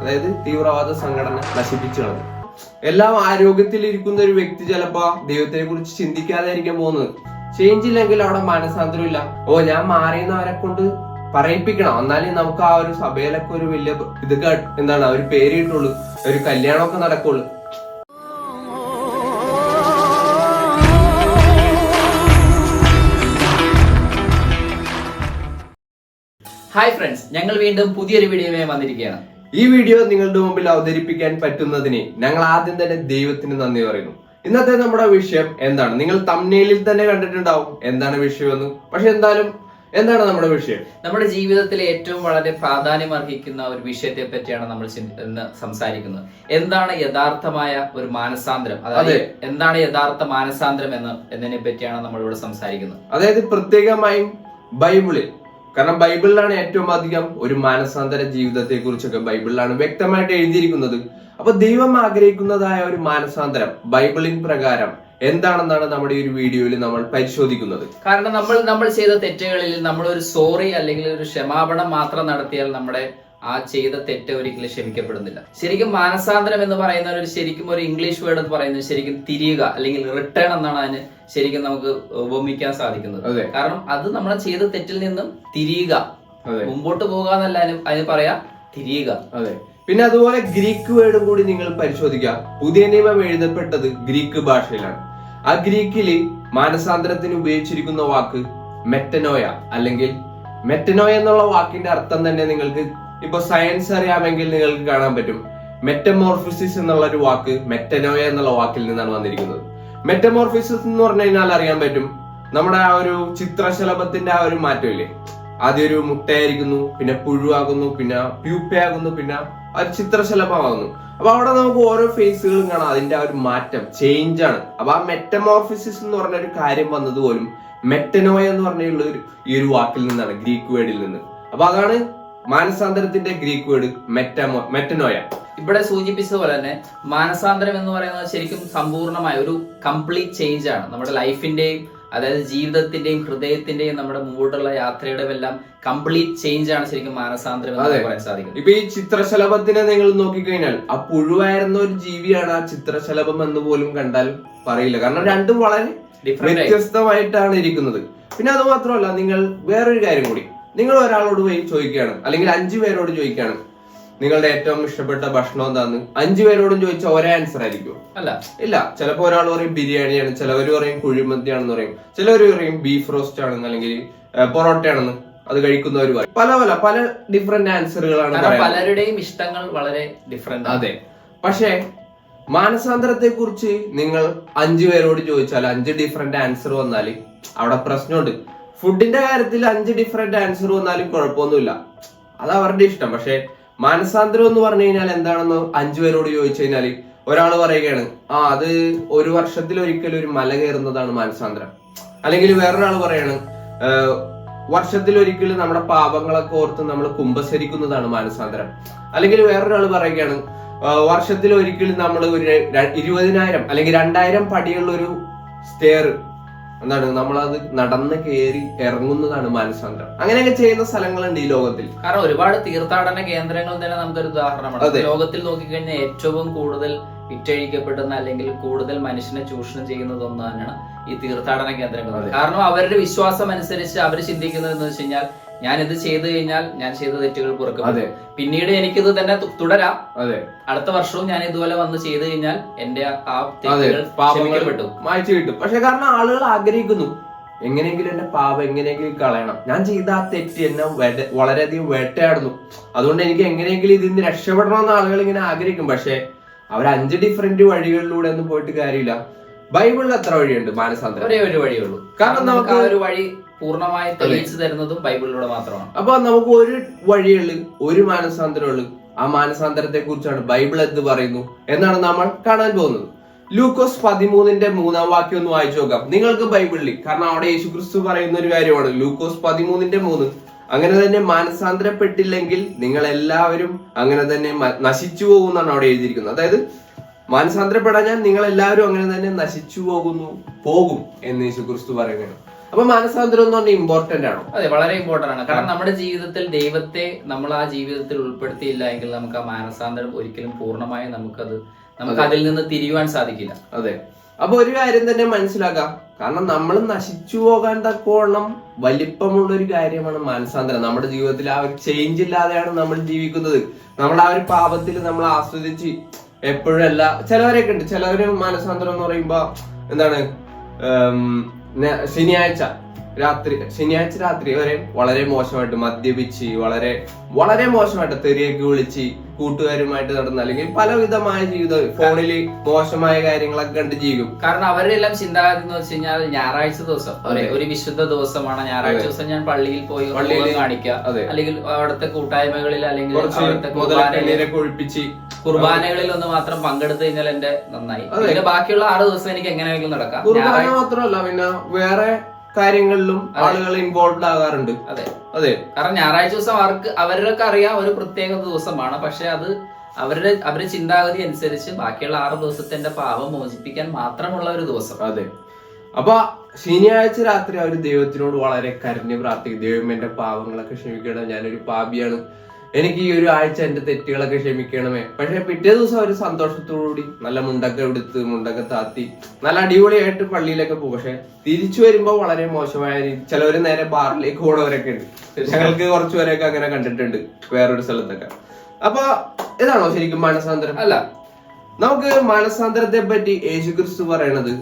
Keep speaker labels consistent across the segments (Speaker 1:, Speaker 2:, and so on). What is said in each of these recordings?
Speaker 1: അതായത് തീവ്രവാദ സംഘടന നശിപ്പിച്ചു കളഞ്ഞു. എല്ലാം ആരോഗ്യത്തിലിരിക്കുന്ന ഒരു വ്യക്തി ചിലപ്പോ ദൈവത്തെ കുറിച്ച് ചിന്തിക്കാതെ ആയിരിക്കാൻ പോകുന്നത്. ചേഞ്ച് ഇല്ലെങ്കിൽ അവിടെ മനസാന്തരം ഇല്ല. ഞാൻ മാറിയെന്നവരെ കൊണ്ട് പറയിപ്പിക്കണം, എന്നാലും നമുക്ക് ആ ഒരു സഭയിലൊക്കെ ഒരു വലിയ ഇതൊക്കെ എന്താണ് ഒരു പേര് കിട്ടുള്ളൂ, ഒരു കല്യാണമൊക്കെ നടക്കുള്ളൂ.
Speaker 2: ഹായ് ഫ്രണ്ട്സ്, ഞങ്ങൾ വീണ്ടും പുതിയൊരു വീഡിയോയുമായി വന്നിരിക്കുകയാണ്.
Speaker 1: ഈ വീഡിയോ നിങ്ങളുടെ മുമ്പിൽ അവതരിപ്പിക്കാൻ പറ്റുന്നതിന് ഞങ്ങൾ ആദ്യം തന്നെ ദൈവത്തിന് നന്ദി പറയുന്നു. ഇന്നത്തെ നമ്മുടെ വിഷയം എന്താണ്? നിങ്ങൾ തംബ്നെയിലിൽ തന്നെ കണ്ടിട്ടുണ്ടാവും എന്താണ് വിഷയമെന്ന്. പക്ഷെ എന്താണ് നമ്മുടെ വിഷയം?
Speaker 2: നമ്മുടെ ജീവിതത്തിലെ ഏറ്റവും വളരെ പ്രാധാന്യം അർഹിക്കുന്ന ഒരു വിഷയത്തെ പറ്റിയാണ് നമ്മൾ ഇന്ന് സംസാരിക്കുന്നത്. എന്താണ് യഥാർത്ഥമായ ഒരു മാനസാന്തരം, അതായത് എന്താണ് യഥാർത്ഥ മാനസാന്തരം എന്നതിനെ പറ്റിയാണ് നമ്മൾ ഇവിടെ സംസാരിക്കുന്നത്.
Speaker 1: അതായത് പ്രത്യേകമായും ബൈബിളിൽ, കാരണം ബൈബിളിലാണ് ഏറ്റവും അധികം ഒരു മാനസാന്തര ജീവിതത്തെ കുറിച്ചൊക്കെ ബൈബിളിലാണ് വ്യക്തമായിട്ട് എഴുതിയിരിക്കുന്നത്. അപ്പൊ ദൈവം ആഗ്രഹിക്കുന്നതായ ഒരു മാനസാന്തരം ബൈബിളിൻ പ്രകാരം എന്താണെന്നാണ് നമ്മുടെ ഈ ഒരു വീഡിയോയിൽ നമ്മൾ പരിശോധിക്കുന്നത്.
Speaker 2: കാരണം നമ്മൾ ചെയ്ത തെറ്റുകളിൽ നമ്മൾ ഒരു സോറി അല്ലെങ്കിൽ ഒരു ക്ഷമാപണം മാത്രം നടത്തിയാൽ നമ്മുടെ ആ ചെയ്ത തെറ്റ് ഒരിക്കലും ക്ഷമിക്കപ്പെടുന്നില്ല. ശരിക്കും മാനസാന്തരം എന്ന് പറയുന്ന ശരിക്കും ഒരു ഇംഗ്ലീഷ് വേർഡ് എന്ന് പറയുന്നത് ശരിക്കും തിരിയുക അല്ലെങ്കിൽ റിട്ടേൺ എന്നാണ് അതിന് ശരിക്കും നമുക്ക് ഉപമിക്കാൻ സാധിക്കുന്നത്. കാരണം അത് നമ്മൾ ചെയ്ത തെറ്റിൽ നിന്നും തിരിയുക, മുമ്പോട്ട് പോകുക എന്നല്ല അതിന് പറയാ, തിരിയുക.
Speaker 1: അതെ. പിന്നെ അതുപോലെ ഗ്രീക്ക് വേർഡും കൂടി നിങ്ങൾ പരിശോധിക്കുക. പുതിയ നിയമം എഴുതപ്പെട്ടത് ഗ്രീക്ക് ഭാഷയിലാണ്. ആ ഗ്രീക്കില് മാനസാന്തരത്തിന് ഉപയോഗിച്ചിരിക്കുന്ന വാക്ക് മെറ്റനോയ, അല്ലെങ്കിൽ മെറ്റനോയ എന്നുള്ള വാക്കിന്റെ അർത്ഥം തന്നെ നിങ്ങൾക്ക് ഇപ്പൊ സയൻസ് അറിയാമെങ്കിൽ നിങ്ങൾക്ക് കാണാൻ പറ്റും. മെറ്റമോർഫിസിസ് എന്നുള്ള ഒരു വാക്ക് മെറ്റനോയ എന്നുള്ള വാക്കിൽ നിന്നാണ് വന്നിരിക്കുന്നത്. മെറ്റമോർഫിസിസ് എന്ന് പറഞ്ഞു കഴിഞ്ഞാൽ അറിയാൻ പറ്റും, നമ്മുടെ ആ ഒരു ചിത്രശലഭത്തിന്റെ ആ ഒരു മാറ്റമില്ലേ, ആദ്യം ഒരു മുട്ടയായിരിക്കുന്നു, പിന്നെ പുഴുവാകുന്നു, പിന്നെ പ്യൂപ്പയാകുന്നു, പിന്നെ ഒരു ചിത്രശലഭമാകുന്നു. അപ്പൊ അവിടെ നമുക്ക് ഓരോ ഫേസുകളും കാണാം, അതിന്റെ ആ ഒരു മാറ്റം, ചേഞ്ച് ആണ്. അപ്പൊ ആ മെറ്റമോർഫിസിസ് എന്ന് പറഞ്ഞ ഒരു കാര്യം വന്നത് പോലും മെറ്റനോയ എന്ന് പറഞ്ഞുള്ള ഈ ഒരു വാക്കിൽ നിന്നാണ്, ഗ്രീക്ക് വേർഡിൽ നിന്ന്. അപ്പൊ അതാണ് മാനസാന്തരത്തിന്റെ ഗ്രീക്ക് വേർഡ് മെറ്റനോയ.
Speaker 2: ഇവിടെ സൂചിപ്പിച്ചതുപോലെ തന്നെ മാനസാന്തരം എന്ന് പറയുന്നത് ശരിക്കും സമ്പൂർണമായ ഒരു കംപ്ലീറ്റ് ചേഞ്ച് ആണ്. നമ്മുടെ ലൈഫിന്റെയും, അതായത് ജീവിതത്തിന്റെയും ഹൃദയത്തിന്റെയും നമ്മുടെ മുമ്പോട്ടുള്ള യാത്രയുടെ എല്ലാം കംപ്ലീറ്റ് ചേഞ്ച് ആണ് ശരിക്കും മാനസാന്തരം എന്ന് പറയാൻ സാധിക്കും.
Speaker 1: ഇപ്പൊ ഈ ചിത്രശലഭത്തിനെ നിങ്ങൾ നോക്കിക്കഴിഞ്ഞാൽ ആ പുഴുവായിരുന്ന ഒരു ജീവിയാണ് ആ ചിത്രശലഭം എന്ന് പോലും കണ്ടാൽ പറയില്ല. കാരണം രണ്ടും വളരെ വ്യത്യസ്തമായിട്ടാണ് ഇരിക്കുന്നത്. പിന്നെ അത് മാത്രമല്ല, നിങ്ങൾ വേറൊരു കാര്യം കൂടി, നിങ്ങൾ ഒരാളോട് പോയി ചോദിക്കുകയാണ്, അല്ലെങ്കിൽ 5 പേരോട് ചോദിക്കുകയാണ് നിങ്ങളുടെ ഏറ്റവും ഇഷ്ടപ്പെട്ട ഭക്ഷണം എന്താന്ന്, 5 പേരോടും ചോദിച്ചാൽ ഒരേ ആൻസർ ആയിരിക്കും? ഇല്ല. ചിലപ്പോ ഒരാൾ പറയും ബിരിയാണിയാണ്, ചിലവർ പറയും കുഴിമന്തിയാണെന്ന് പറയും, ചിലവർ പറയും ബീഫ് റോസ്റ്റ് ആണെന്ന്, അല്ലെങ്കിൽ പൊറോട്ടയാണെന്ന്. അത് കഴിക്കുന്നവർ പറയും പല ഡിഫറെന്റ് ആൻസറുകളാണ്.
Speaker 2: പലരുടെയും ഇഷ്ടങ്ങൾ വളരെ ഡിഫറെന്റ്.
Speaker 1: അതെ. പക്ഷേ മാനസാന്തരത്തെ കുറിച്ച് നിങ്ങൾ 5 പേരോട് ചോദിച്ചാൽ 5 ഡിഫറെന്റ് ആൻസർ വന്നാല് അവിടെ പ്രശ്നമുണ്ട്. ഫുഡിന്റെ കാര്യത്തിൽ 5 ഡിഫറെന്റ് ആൻസർ വന്നാലും കുഴപ്പമൊന്നുമില്ല, അത് അവരുടെ ഇഷ്ടം. പക്ഷെ മാനസാന്തരം എന്ന് പറഞ്ഞു കഴിഞ്ഞാൽ എന്താണെന്ന് 5 പേരോട് ചോദിച്ചു കഴിഞ്ഞാല് ഒരാൾ പറയുകയാണ്, അത് 1 വർഷത്തിൽ ഒരിക്കലും ഒരു മല കയറുന്നതാണ് മാനസാന്തരം. അല്ലെങ്കിൽ വേറൊരാൾ പറയാണ്, വർഷത്തിൽ ഒരിക്കലും നമ്മുടെ പാപങ്ങളൊക്കെ ഓർത്ത് നമ്മൾ കുമ്പസരിക്കുന്നതാണ് മാനസാന്തരം. അല്ലെങ്കിൽ വേറൊരാൾ പറയുകയാണ്, വർഷത്തിൽ ഒരിക്കലും നമ്മൾ ഒരു 20,000 അല്ലെങ്കിൽ 2,000 പടിയുള്ള ഒരു സ്റ്റെയർ എന്താണ് നമ്മളത് നടന്ന് കയറി ഇറങ്ങുന്നതാണ് മാനസാന്തരം. അങ്ങനെയൊക്കെ ചെയ്യുന്ന സ്ഥലങ്ങളുണ്ട് ഈ ലോകത്തിൽ.
Speaker 2: കാരണം ഒരുപാട് തീർത്ഥാടന കേന്ദ്രങ്ങൾ തന്നെ നമുക്കൊരു ഉദാഹരണമാണ്. ലോകത്തിൽ നോക്കിക്കഴിഞ്ഞാൽ ഏറ്റവും കൂടുതൽ വിറ്റഴിക്കപ്പെടുന്ന അല്ലെങ്കിൽ കൂടുതൽ മനുഷ്യനെ ചൂഷണം ചെയ്യുന്നത് ഒന്ന് തന്നെയാണ് ഈ തീർത്ഥാടന കേന്ദ്രങ്ങൾ. കാരണം അവരുടെ വിശ്വാസം അനുസരിച്ച് അവർ ചിന്തിക്കുന്നത് എന്ന് വെച്ച് കഴിഞ്ഞാൽ, ഞാൻ ഇത് ചെയ്തു കഴിഞ്ഞാൽ ഞാൻ ചെയ്ത തെറ്റുകൾ പുറക്കും, പിന്നീട് എനിക്കിത് തന്നെ തുടരാം, അടുത്ത വർഷവും ഞാൻ ഇതുപോലെ വന്ന് ചെയ്തു കഴിഞ്ഞാൽ എന്റെ ആ തെറ്റുകൾ
Speaker 1: മായ്ച്ചു കിട്ടും. പക്ഷെ കാരണം ആളുകൾ ആഗ്രഹിക്കുന്നു, എങ്ങനെയെങ്കിലും എന്റെ പാപം എങ്ങനെയെങ്കിലും കളയണം, ഞാൻ ചെയ്ത ആ തെറ്റ് എന്നെ വളരെയധികം വേട്ടയാടുന്നു, അതുകൊണ്ട് എനിക്ക് എങ്ങനെയെങ്കിലും ഇതിന് രക്ഷപ്പെടണമെന്ന് ആളുകൾ ഇങ്ങനെ ആഗ്രഹിക്കും. പക്ഷെ അവർ 5 ഡിഫറെന്റ് വഴികളിലൂടെ ഒന്നും പോയിട്ട് കാര്യമില്ല. ബൈബിളിൽ എത്ര വഴിയുണ്ട് മാനസാന്തരം?
Speaker 2: ഒരേ ഒരു വഴിയുള്ളൂ. കാരണം നമുക്ക് ആ ഒരു വഴി പൂർണ്ണമായി തെളിയിച്ചു തരുന്നതും ബൈബിളിലൂടെ മാത്രമാണ്.
Speaker 1: അപ്പൊ നമുക്ക് ഒരു വഴിയുള്ളു, ഒരു മാനസാന്തരമുള്ളു. ആ മാനസാന്തരത്തെ കുറിച്ചാണ് ബൈബിൾ എന്ത് പറയുന്നു എന്നാണ് നമ്മൾ കാണാൻ പോകുന്നത്. ലൂക്കോസ് 13:3 വാക്യം ഒന്ന് വായിച്ചു നോക്കാം നിങ്ങൾക്ക് ബൈബിളിൽ. കാരണം അവിടെ യേശുക്രിസ്തു പറയുന്ന ഒരു കാര്യമാണ് ലൂക്കോസ് 13:3. അങ്ങനെ തന്നെ മാനസാന്തരപ്പെട്ടില്ലെങ്കിൽ നിങ്ങൾ എല്ലാവരും അങ്ങനെ തന്നെ നശിച്ചു പോകുമെന്നാണ് അവിടെ എഴുതിയിരിക്കുന്നത്. അതായത് മാനസാന്തരപ്പെടാൻ നിങ്ങൾ എല്ലാവരും അങ്ങനെ തന്നെ നശിച്ചു പോകും എന്ന് യേശുക്രിസ്തു പറയുകയാണ്. അപ്പൊ മാനസാന്തരം എന്ന് പറഞ്ഞാൽ ഇമ്പോർട്ടന്റ് ആണോ?
Speaker 2: അതെ, വളരെ ഇമ്പോർട്ടന്റ് ആണ്. കാരണം നമ്മുടെ ജീവിതത്തിൽ ദൈവത്തെ നമ്മൾ ആ ജീവിതത്തിൽ ഉൾപ്പെടുത്തിയില്ല എങ്കിൽ നമുക്ക് ആ മാനസാന്തരം ഒരിക്കലും പൂർണ്ണമായി നമുക്ക് അതിൽ നിന്ന് തിരിയുവാൻ സാധിക്കില്ല.
Speaker 1: അതെ. അപ്പൊ ഒരു കാര്യം തന്നെ മനസ്സിലാക്കാം, കാരണം നമ്മൾ നശിച്ചു പോകാൻ തക്കോണം വലിപ്പമുള്ള ഒരു കാര്യമാണ് മാനസാന്തരം. നമ്മുടെ ജീവിതത്തിൽ ആ ഒരു ചേഞ്ച് ഇല്ലാതെയാണ് നമ്മൾ ജീവിക്കുന്നത്. നമ്മൾ ആ ഒരു പാപത്തിൽ നമ്മൾ ആസ്വദിച്ച് എപ്പോഴല്ല, ചിലവരൊക്കെ ഉണ്ട്, ചിലവര് മാനസാന്തരം എന്ന് പറയുമ്പോ എന്താണ്, ശനിയാഴ്ച രാത്രി വരെ വളരെ മോശമായിട്ട് മദ്യപിച്ച് വളരെ മോശമായിട്ട് തെറിയൊക്കെ വിളിച്ച് കൂട്ടുകാരുമായിട്ട് നടന്ന, അല്ലെങ്കിൽ പലവിധമായ ജീവിതം, ഫോണില് മോശമായ കാര്യങ്ങളൊക്കെ കണ്ട് ജീവിക്കും.
Speaker 2: കാരണം അവരുടെ എല്ലാം ചിന്താഗതി എന്ന് വെച്ച് കഴിഞ്ഞാൽ ഞായറാഴ്ച ദിവസം ഒരു വിശുദ്ധ ദിവസമാണ്, ഞായറാഴ്ച ദിവസം ഞാൻ പള്ളിയിൽ പോയി കാണിക്കുക, അല്ലെങ്കിൽ അവിടുത്തെ കൂട്ടായ്മകളിൽ അല്ലെങ്കിൽ കുർബാനകളിൽ ഒന്ന് മാത്രം പങ്കെടുത്തു കഴിഞ്ഞാൽ എന്റെ നന്നായി. പിന്നെ ബാക്കിയുള്ള 6 ദിവസം എനിക്ക് എങ്ങനെയെങ്കിലും നടക്കാം.
Speaker 1: കുർബാന മാത്രമല്ല, പിന്നെ വേറെ കാര്യങ്ങളിലും ആളുകൾ ഇൻവോൾവ് ആകാറുണ്ട്.
Speaker 2: അതെ. കാരണം ഞായറാഴ്ച ദിവസം അവരൊക്കെ അറിയാം ഒരു പ്രത്യേക ദിവസമാണ്, പക്ഷെ അത് അവരുടെ ചിന്താഗതി അനുസരിച്ച് ബാക്കിയുള്ള 6 ദിവസത്തെ എന്റെ പാപം മോചിപ്പിക്കാൻ മാത്രമുള്ള ഒരു ദിവസം.
Speaker 1: അതെ. അപ്പൊ ശനിയാഴ്ച രാത്രി അവർ ദൈവത്തിനോട് വളരെ കരഞ്ഞ് പ്രാർത്ഥിക്കും, ദൈവം എന്റെ പാവങ്ങളൊക്കെ ക്ഷമിക്കണം, ഞാനൊരു പാപിയാണ്, എനിക്ക് ഈ ഒരു ആഴ്ച എന്റെ തെറ്റുകളൊക്കെ ക്ഷമിക്കണമേ. പക്ഷെ പിറ്റേ ദിവസം അവർ സന്തോഷത്തോടുകൂടി നല്ല മുണ്ടൊക്കെ താത്തി നല്ല അടിപൊളിയായിട്ട് പള്ളിയിലൊക്കെ പോകും. പക്ഷെ തിരിച്ചു വരുമ്പോ വളരെ മോശമായ രീതി, ചിലവര് നേരെ ബാറിലേക്ക് പോണവരൊക്കെ ഉണ്ട്. ഞങ്ങൾക്ക് കുറച്ചുപേരൊക്കെ അങ്ങനെ കണ്ടിട്ടുണ്ട് വേറൊരു സ്ഥലത്തൊക്കെ. അപ്പൊ ഇതാണോ ശരിക്കും മാനസാന്തരം?
Speaker 2: അല്ല.
Speaker 1: നമുക്ക് മാനസാന്തരത്തെ പറ്റി യേശുക്രിസ്തു പറയണത്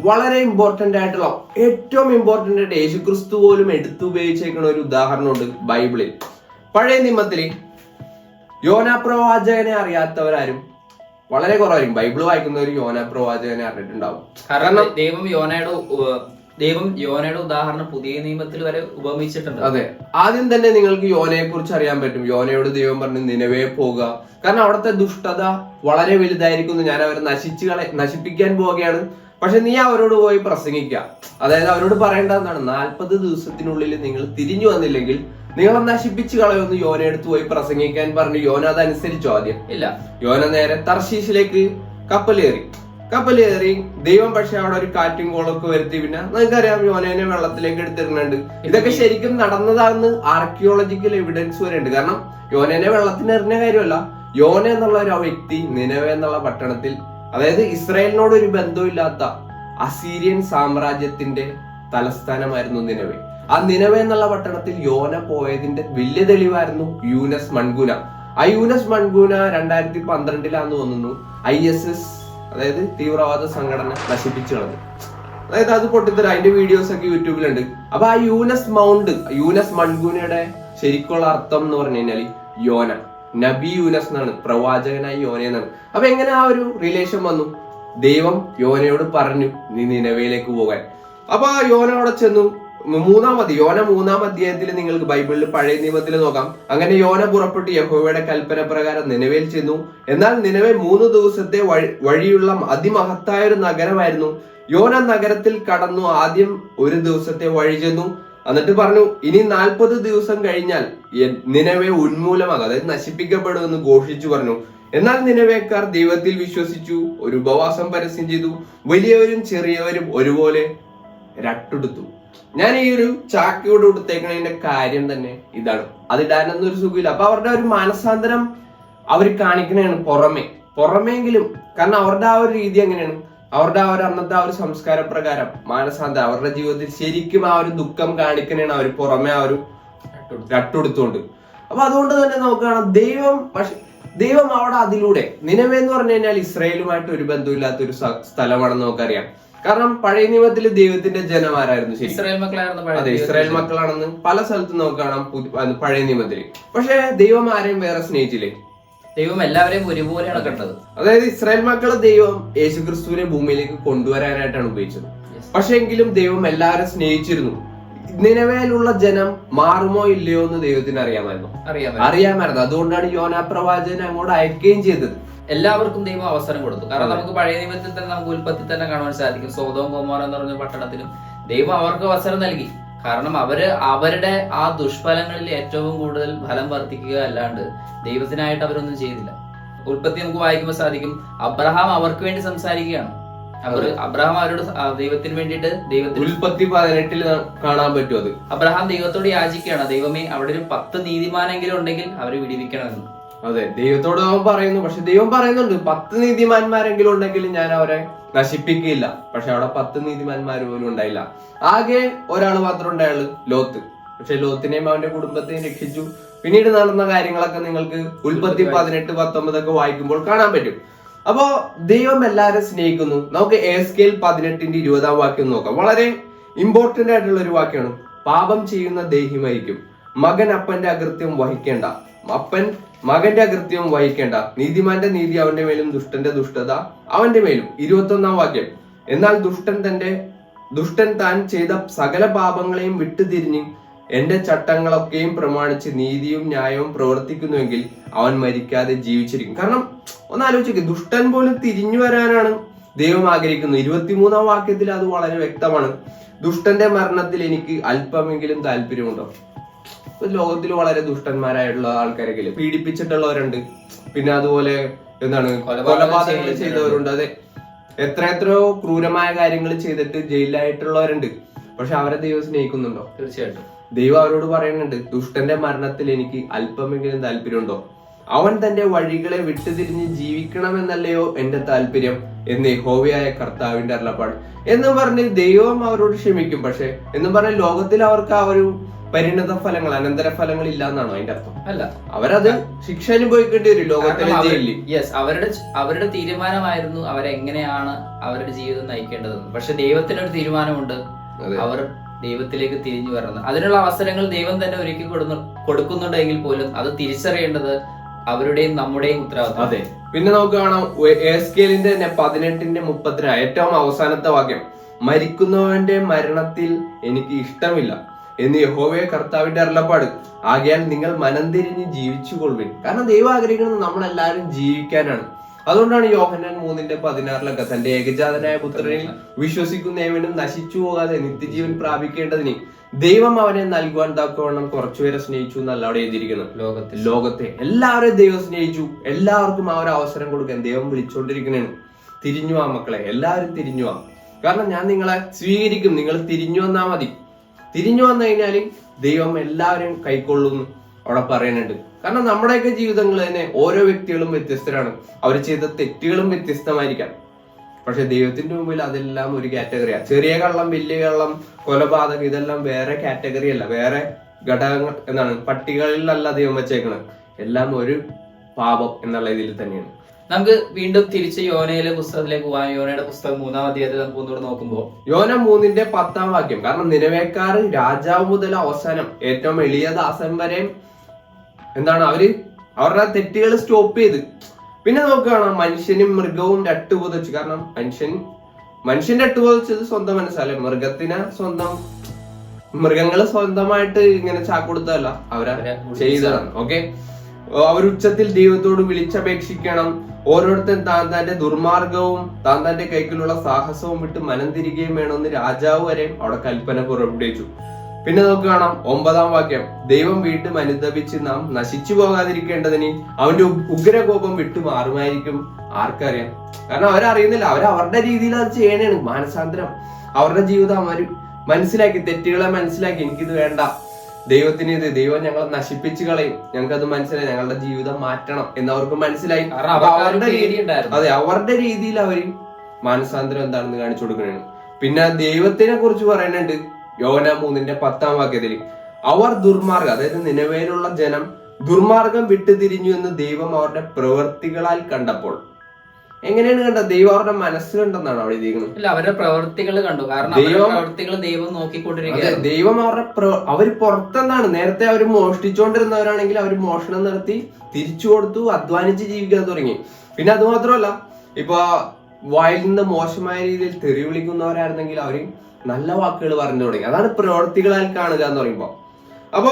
Speaker 1: വളരെ ഇമ്പോർട്ടന്റ് ആയിട്ടുള്ള, ഏറ്റവും ഇമ്പോർട്ടന്റ് ആയിട്ട് യേശുക്രിസ്തു പോലും എടുത്തുപയോഗിച്ചേക്കുന്ന ഒരു ഉദാഹരണമുണ്ട് ബൈബിളിൽ. പഴയ നിയമത്തില് യോനാ പ്രവാചകനെ അറിയാത്തവരാരും വളരെ കുറവായിരിക്കും. ബൈബിള് വായിക്കുന്നവർ യോനാ പ്രവാചകനെ അറിഞ്ഞിട്ടുണ്ടാവും.
Speaker 2: കാരണം ദൈവം യോനയുടെ ഉദാഹരണം പുതിയ നിയമത്തിൽ വരെ ഉപമിച്ചിട്ടുണ്ട്.
Speaker 1: അതെ. ആദ്യം തന്നെ നിങ്ങൾക്ക് യോനയെ കുറിച്ച് അറിയാൻ പറ്റും. യോനയോട് ദൈവം പറഞ്ഞു നിനവേ പോകുക, കാരണം അവിടുത്തെ ദുഷ്ടത വളരെ വലുതായിരിക്കുന്നു, ഞാൻ അവരെ നശിപ്പിക്കാൻ പോവുകയാണ്, പക്ഷെ നീ അവരോട് പോയി പ്രസംഗിക്കുക. അതായത് അവരോട് പറയേണ്ടത് എന്താണ്, 40 ദിവസത്തിനുള്ളിൽ നിങ്ങൾ തിരിഞ്ഞു വന്നില്ലെങ്കിൽ നിങ്ങളെ നശിപ്പിച്ചു കളയൊന്ന് യോനയെടുത്ത് പോയി പ്രസംഗിക്കാൻ പറഞ്ഞു. യോന അതനുസരിച്ചോ? ആദ്യം ഇല്ല. യോന നേരെ തർശീഷിലേക്ക് കപ്പലേറി ദൈവം പക്ഷെ അവിടെ ഒരു കാറ്റും കോളൊക്കെ വരുത്തി. പിന്നെ നിങ്ങൾക്കറിയാം യോനേനെ വെള്ളത്തിലേക്ക് എടുത്തിരുന്നുണ്ട്. ഇതൊക്കെ ശരിക്കും നടന്നതാണെന്ന് ആർക്കിയോളജിക്കൽ എവിഡൻസ് വരെ ഉണ്ട്. കാരണം യോനേനെ വെള്ളത്തിന് എറിഞ്ഞ കാര്യമല്ല, യോന എന്നുള്ള ഒരു വ്യക്തി നിനവേ എന്നുള്ള പട്ടണത്തിൽ, അതായത് ഇസ്രായേലിനോട് ഒരു ബന്ധമില്ലാത്ത അസീരിയൻ സാമ്രാജ്യത്തിന്റെ തലസ്ഥാനമായിരുന്നു നിനവേ. ആ നിനവേ എന്നുള്ള പട്ടണത്തിൽ യോന പോയതിന്റെ വലിയ തെളിവായിരുന്നു യൂനസ് മൺഗൂന. ആ യൂനസ് മൺഗൂന 2012 തോന്നുന്നു ISS, അതായത് തീവ്രവാദ സംഘടന നശിപ്പിച്ചു കളഞ്ഞു. അതായത് അത് പൊട്ടിത്തര, അതിന്റെ വീഡിയോസ് ഒക്കെ യൂട്യൂബിലുണ്ട്. അപ്പൊ ആ യൂനസ് മൺഗൂനയുടെ ശരിക്കുള്ള അർത്ഥം എന്ന് പറഞ്ഞു കഴിഞ്ഞാൽ യോന, നബി യൂനസ് എന്നാണ്, പ്രവാചകനായി യോന എന്നാണ്. അപ്പൊ എങ്ങനെ ആ ഒരു റിലേഷൻ വന്നു? ദൈവം യോനയോട് പറഞ്ഞു നീ നിനവയിലേക്ക് പോകാൻ. അപ്പൊ ആ യോന അവിടെ ചെന്നു. യോന 3-ാം അധ്യായത്തിൽ നിങ്ങൾക്ക് ബൈബിളിൽ പഴയ നിയമത്തിൽ നോക്കാം. അങ്ങനെ യോന പുറപ്പെട്ട് യഹോവയുടെ കൽപ്പന പ്രകാരം നിനവയിൽ ചെന്നു. എന്നാൽ നിനവെ 3 ദിവസത്തെ വഴിയുള്ള അതിമഹത്തായ ഒരു നഗരമായിരുന്നു. യോന നഗരത്തിൽ കടന്നു, ആദ്യം 1 ദിവസത്തെ വഴി ചെന്നു. എന്നിട്ട് പറഞ്ഞു ഇനി 40 ദിവസം കഴിഞ്ഞാൽ നിനവെ ഉന്മൂലമാകും, അതായത് നശിപ്പിക്കപ്പെടുമെന്ന് ഘോഷിച്ചു പറഞ്ഞു. എന്നാൽ നിനവേക്കാർ ദൈവത്തിൽ വിശ്വസിച്ചു, ഒരു ഉപവാസം പരസ്യം ചെയ്തു. വലിയവരും ചെറിയവരും ഒരുപോലെ രട്ടെടുത്തു. ഞാൻ ഈ ഒരു ചാക്കിയോട് കൊടുത്തേക്കണതിന്റെ കാര്യം തന്നെ ഇതാണ്. അതിടാനൊന്നും ഒരു സുഖമില്ല. അപ്പൊ അവരുടെ ഒരു മാനസാന്തരം അവർ കാണിക്കണേണ് പുറമെങ്കിലും. കാരണം അവരുടെ ആ ഒരു രീതി എങ്ങനെയാണ്, അവരുടെ ആ ഒരു അന്നത്തെ ആ ഒരു സംസ്കാര പ്രകാരം മാനസാന്തരം അവരുടെ ജീവിതത്തിൽ ശരിക്കും ആ ഒരു ദുഃഖം കാണിക്കണേണ് അവർ പുറമെ ആ ഒരു രട്ടെടുത്തുകൊണ്ട്. അപ്പൊ അതുകൊണ്ട് തന്നെ നമുക്ക് കാണാം ദൈവം അവിടെ അതിലൂടെ, നിനവേ എന്ന് പറഞ്ഞു കഴിഞ്ഞാൽ ഇസ്രായേലുമായിട്ട് ഒരു ബന്ധമില്ലാത്ത ഒരു സ്ഥലമാണെന്ന് നമുക്കറിയാം. കാരണം പഴയ നിയമത്തിൽ ദൈവത്തിന്റെ ജനമാരായിരുന്നു ശരി, അതെ ഇസ്രായേൽ മക്കളാണെന്ന് പല സ്ഥലത്തും നമുക്ക് കാണാം പഴയ നിയമത്തില്. പക്ഷെ ദൈവം ആരെയും വേറെ സ്നേഹിച്ചില്ലേ?
Speaker 2: ദൈവം എല്ലാവരെയും ഒരുപോലെയാണ് കണ്ടത്.
Speaker 1: അതായത് ഇസ്രായേൽ മക്കളെ ദൈവം യേശുക്രിസ്തുവിനെ ഭൂമിയിലേക്ക് കൊണ്ടുവരാനായിട്ടാണ് ഉപയോഗിച്ചത്. പക്ഷെ എങ്കിലും ദൈവം എല്ലാവരും സ്നേഹിച്ചിരുന്നു. നിനവേലുള്ള ജനം മാറുമോ ഇല്ലയോ എന്ന് ദൈവത്തിന് അറിയാമായിരുന്നു. അതുകൊണ്ടാണ് യോനാ പ്രവാചകനെ അങ്ങോട്ട് അയക്കുകയും ചെയ്തത്.
Speaker 2: എല്ലാവർക്കും ദൈവം അവസരം കൊടുത്തു. കാരണം നമുക്ക് പഴയ നിയമത്തിൽ തന്നെ നമുക്ക് ഉൽപ്പത്തി തന്നെ കാണാൻ സാധിക്കും. സോദോം ഗൊമോറ എന്ന് പറഞ്ഞ പട്ടണത്തിലും ദൈവം അവർക്ക് അവസരം നൽകി. കാരണം അവരുടെ ആ ദുഷ്ഫലങ്ങളിൽ ഏറ്റവും കൂടുതൽ ഫലം വർദ്ധിക്കുക അല്ലാണ്ട് ദൈവത്തിനായിട്ട് അവരൊന്നും ചെയ്തില്ല. ഉൽപ്പത്തി നമുക്ക് വായിക്കുമ്പോൾ സാധിക്കും, അബ്രഹാം അവർക്ക് വേണ്ടി സംസാരിക്കുകയാണ്. അബ്രഹാം അവരോട് ദൈവത്തിന് വേണ്ടിയിട്ട് ദൈവത്തിന്
Speaker 1: ഉൽപ്പത്തി 18 കാണാൻ പറ്റും. അത്
Speaker 2: അബ്രഹാം ദൈവത്തോട് യാചിക്കുകയാണ്, ദൈവമേ അവിടെ ഒരു 10 നീതിമാനെങ്കിലും ഉണ്ടെങ്കിൽ അവരെ വിടിവിക്കണമെന്ന്.
Speaker 1: അതെ, ദൈവത്തോട് അവൻ പറയുന്നു. പക്ഷെ ദൈവം പറയുന്നുണ്ട് 10 നീതിമാന്മാരെങ്കിലും ഉണ്ടെങ്കിൽ ഞാൻ അവരെ നശിപ്പിക്കില്ല. പക്ഷെ അവിടെ 10 നീതിമാന്മാർ പോലും ഉണ്ടായില്ല. ആകെ ഒരാൾ മാത്രം ഉണ്ടായുള്ളൂ, ലോത്ത്. പക്ഷെ ലോത്തിനെയും അവന്റെ കുടുംബത്തെയും രക്ഷിച്ചു. പിന്നീട് നടന്ന കാര്യങ്ങളൊക്കെ നിങ്ങൾക്ക് ഉൽപ്പത്തി 18, 19 ഒക്കെ വായിക്കുമ്പോൾ കാണാൻ പറ്റും. അപ്പോ ദൈവം എല്ലാവരും സ്നേഹിക്കുന്നു. നമുക്ക് എസ്കേൽ 18ന്റെ 20-ാം വാക്യം നോക്കാം. വളരെ ഇമ്പോർട്ടന്റ് ആയിട്ടുള്ള ഒരു വാക്യമാണ്. പാപം ചെയ്യുന്ന ദേഹി മരിക്കും, മകൻ അപ്പന്റെ അകൃത്യം വഹിക്കേണ്ട, അപ്പൻ മകന്റെ അകൃത്യം വഹിക്കേണ്ട, നീതിമാന്റെ നീതി അവന്റെ മേലും ദുഷ്ടന്റെ ദുഷ്ടത അവന്റെ മേലും. 21-ാം വാക്യം, എന്നാൽ ദുഷ്ടൻ താൻ ചെയ്ത സകല പാപങ്ങളെയും വിട്ടുതിരിഞ്ഞ് എന്റെ ചട്ടങ്ങളൊക്കെയും പ്രമാണിച്ച് നീതിയും ന്യായവും പ്രവർത്തിക്കുന്നുവെങ്കിൽ അവൻ മരിക്കാതെ ജീവിച്ചിരിക്കും. കാരണം ഒന്ന് ആലോചിക്കുക, ദുഷ്ടൻ പോലും തിരിഞ്ഞു വരാനാണ് ദൈവം ആഗ്രഹിക്കുന്നത്. 23-ാം വാക്യത്തിൽ അത് വളരെ വ്യക്തമാണ്. ദുഷ്ടന്റെ മരണത്തിൽ എനിക്ക് അല്പമെങ്കിലും താല്പര്യമുണ്ടോ? ലോകത്തിൽ വളരെ ദുഷ്ടന്മാരായിട്ടുള്ള ആൾക്കാരൊക്കെ പീഡിപ്പിച്ചിട്ടുള്ളവരുണ്ട്, പിന്നെ അതുപോലെ എന്താണ് കൊലപാതകങ്ങൾ ചെയ്തവരുണ്ട്. അതെ, എത്രയോ ക്രൂരമായ കാര്യങ്ങൾ ചെയ്തിട്ട് ജയിലിലായിട്ടുള്ളവരുണ്ട്. പക്ഷെ അവരെ ദൈവം സ്നേഹിക്കുന്നുണ്ടോ?
Speaker 2: തീർച്ചയായിട്ടും.
Speaker 1: ദൈവം അവരോട് പറയുന്നുണ്ട്, ദുഷ്ടന്റെ മരണത്തിൽ എനിക്ക് അല്പമെങ്കിലും താല്പര്യമുണ്ടോ? അവൻ തന്റെ വഴികളെ വിട്ടുതിരിഞ്ഞ് ജീവിക്കണമെന്നല്ലയോ എന്റെ താല്പര്യം എന്ന് യഹോവയായ കർത്താവിന്റെ അരുളപ്പാട് എന്ന് പറഞ്ഞ് ദൈവം അവരോട് ക്ഷമിക്കും. പക്ഷെ എന്ന് പറഞ്ഞ ലോകത്തിൽ അവർക്ക് ആ ഒരു പരിണത ഫലങ്ങൾ, അനന്തര ഫലങ്ങൾ ഇല്ല എന്നാണോ അതിന്റെ അർത്ഥം?
Speaker 2: അല്ല,
Speaker 1: അവരത് ശിക്ഷ അനുഭവിക്കേണ്ടി വരും ലോകത്തിലെ ജയിലിൽ.
Speaker 2: യെസ്, അവരുടെ തീരുമാനമായിരുന്നു അവരെങ്ങനെയാണ് അവരുടെ ജീവിതം നയിക്കേണ്ടതെന്ന്. പക്ഷെ ദൈവത്തിനൊരു തീരുമാനമുണ്ട്, അവർ ദൈവത്തിലേക്ക് തിരിഞ്ഞു വരണം. അതിനുള്ള അവസരങ്ങൾ ദൈവം തന്നെ ഒരുക്കി കൊടുക്കുന്നുണ്ടെങ്കിൽ പോലും അത് തിരിച്ചറിയേണ്ടത് അവരുടെയും നമ്മുടെയും ഉത്തരവാദിത്വം.
Speaker 1: അതെ, പിന്നെ നമുക്ക് കാണാം എസ്കേലിന്റെ 18:30 ഏറ്റവും അവസാനത്തെ വാക്യം, മരിക്കുന്നവന്റെ മരണത്തിൽ എനിക്ക് ഇഷ്ടമില്ല എന്ന് യഹോവയെ കർത്താവിന്റെ അരുളപ്പാട്, ആകയാൽ നിങ്ങൾ മനം തിരിഞ്ഞ് ജീവിച്ചു കൊള്ളുവിൻ. കാരണം ദൈവം ആഗ്രഹിക്കുന്നത് നമ്മളെല്ലാവരും ജീവിക്കാനാണ്. അതുകൊണ്ടാണ് യോഹന്നാൻ 3:16 തന്റെ ഏകജാതനായ പുത്രനിൽ വിശ്വസിക്കുന്ന ഏവനും നശിച്ചു പോകാതെ നിത്യജീവൻ പ്രാപിക്കേണ്ടതിന് ദൈവം അവനെ നൽകുവാൻ തക്കവണ്ണം കുറച്ചുപേരെ സ്നേഹിച്ചു എന്നല്ല അവിടെ എഴുതിയിരിക്കുന്നത്. ലോകത്തെ എല്ലാവരെയും ദൈവം സ്നേഹിച്ചു. എല്ലാവർക്കും ആ ഒരു അവസരം കൊടുക്കാൻ ദൈവം വിളിച്ചുകൊണ്ടിരിക്കുന്നതാണ്. തിരിഞ്ഞു വാ മക്കളെ, എല്ലാവരും തിരിഞ്ഞു വാ. കാരണം ഞാൻ നിങ്ങളെ സ്വീകരിക്കും, നിങ്ങൾ തിരിഞ്ഞു വന്നാൽ മതി. തിരിഞ്ഞു വന്നു കഴിഞ്ഞാൽ ദൈവം എല്ലാവരെയും കൈക്കൊള്ളുന്നു അവിടെ പറയുന്നുണ്ട്. കാരണം നമ്മുടെയൊക്കെ ജീവിതങ്ങൾ തന്നെ ഓരോ വ്യക്തികളും വ്യത്യസ്തരാണ്. അവർ ചെയ്ത തെറ്റുകളും വ്യത്യസ്തമായിരിക്കാം. പക്ഷെ ദൈവത്തിന്റെ മുമ്പിൽ അതെല്ലാം ഒരു കാറ്റഗറിയാണ്. ചെറിയ കള്ളം, വലിയ കള്ളം, കൊലപാതകം, ഇതെല്ലാം വേറെ കാറ്റഗറി അല്ല, വേറെ ഘടകങ്ങൾ എന്താണ്, പട്ടികളിലല്ല ദൈവം വെച്ചേക്കുന്നത്. എല്ലാം ഒരു പാപം എന്നുള്ള ഇതിൽ തന്നെയാണ്.
Speaker 2: നമുക്ക് വീണ്ടും തിരിച്ച് യോനയിലെ പുസ്തകത്തിലേക്ക് പോകാം. യോനയുടെ പുസ്തകം 3-ാം അധ്യായത്തിൽ നമുക്ക് ഒന്നുകൂടെ നോക്കുമ്പോൾ
Speaker 1: യോന 3:10 വാക്യം, കാരണം നിനവേക്കാർ രാജാവ് മുതൽ അവസാനം ഏറ്റവും എളിയ ദാസൻ വരെ എന്താണ് അവരുടെ തെറ്റുകൾ സ്റ്റോപ്പ് ചെയ്ത്. പിന്നെ നോക്കുകയാണ് മനുഷ്യനും മൃഗവും രട്ടുപുതച്ചു. കാരണം മനുഷ്യന്റെ രട്ടുപുതച്ചത് സ്വന്തം മനസ്സല്ലേ, മൃഗങ്ങള് സ്വന്തമായിട്ട് ഇങ്ങനെ ചാക്കൊടുത്തല്ല, അവരെ ചെയ്തതാണ്. ഓക്കെ, അവരുച്ചത്തിൽ ദൈവത്തോട് വിളിച്ചപേക്ഷിക്കണം. ഓരോരുത്തരും താൻ തന്റെ ദുർമാർഗവും താൻ തന്റെ കൈക്കിലുള്ള സാഹസവും വിട്ട് മനം തിരികെയും വേണമെന്ന് രാജാവ് വരെ അവിടെ കൽപ്പന പുറപ്പെടുവിച്ചു. പിന്നെ നമുക്ക് കാണാം 9-ാം വാക്യം, ദൈവം വീണ്ടും അനുതപിച്ച് നാം നശിച്ചു പോകാതിരിക്കേണ്ടതിന് അവന്റെ ഉഗ്രകോപം വിട്ടു മാറുമായിരിക്കും. ആർക്കറിയാം? കാരണം അവരറിയുന്നില്ല, അവരുടെ രീതിയിൽ അത് ചെയ്യണേണ്. മാനസാന്തരം അവരുടെ ജീവിതം അവർ മനസ്സിലാക്കി, തെറ്റുകളെ മനസ്സിലാക്കി, എനിക്കിത് വേണ്ട, ദൈവത്തിന് ഇത്, ദൈവം ഞങ്ങളെ നശിപ്പിച്ചു കളയും, ഞങ്ങൾക്ക് അത് മനസ്സിലായി, ഞങ്ങളുടെ ജീവിതം മാറ്റണം എന്നവർക്ക് മനസ്സിലായി. അതെ, അവരുടെ രീതിയിൽ അവര് മാനസാന്തരം എന്താണെന്ന് കാണിച്ചു കൊടുക്കണേണ്. പിന്നെ ദൈവത്തിനെ കുറിച്ച് പറയുന്നുണ്ട് യോന 3:10 വാക്യത്തിൽ, അവർ ദുർമാർഗം, അതായത് നിനവേലുള്ള ജനം ദുർമാർഗം വിട്ടുതിരിഞ്ഞു എന്ന് ദൈവം അവരുടെ പ്രവൃത്തികളാൽ കണ്ടപ്പോൾ. എങ്ങനെയാണ് കണ്ടത്? ദൈവം അവരുടെ മനസ്സ് കണ്ടെന്നാണ് അവിടെ എഴുതിയിരിക്കുന്നത്.
Speaker 2: ഇല്ല, അവരുടെ പ്രവൃത്തികൾ കണ്ടു. കാരണം പ്രവൃത്തികൾ ദൈവം നോക്കിക്കൊണ്ടിരിക്കുകയാണ്.
Speaker 1: ദൈവം അവര് പുറത്തെന്നാണ്. നേരത്തെ അവർ മോഷ്ടിച്ചുകൊണ്ടിരുന്നവരാണെങ്കിൽ അവർ മോഷണം നടത്തി തിരിച്ചു കൊടുത്തു, അധ്വാനിച്ച് ജീവിക്കാൻ തുടങ്ങി. പിന്നെ അത് മാത്രമല്ല, ഇപ്പൊ വായിൽ നിന്ന് മോശമായ രീതിയിൽ തെറി വിളിക്കുന്നവരായിരുന്നെങ്കിൽ അവര് നല്ല വാക്കുകൾ പറഞ്ഞു തുടങ്ങി. അതാണ് പ്രവൃത്തികളാൽ കാണുക എന്ന് പറയുമ്പോ. അപ്പോ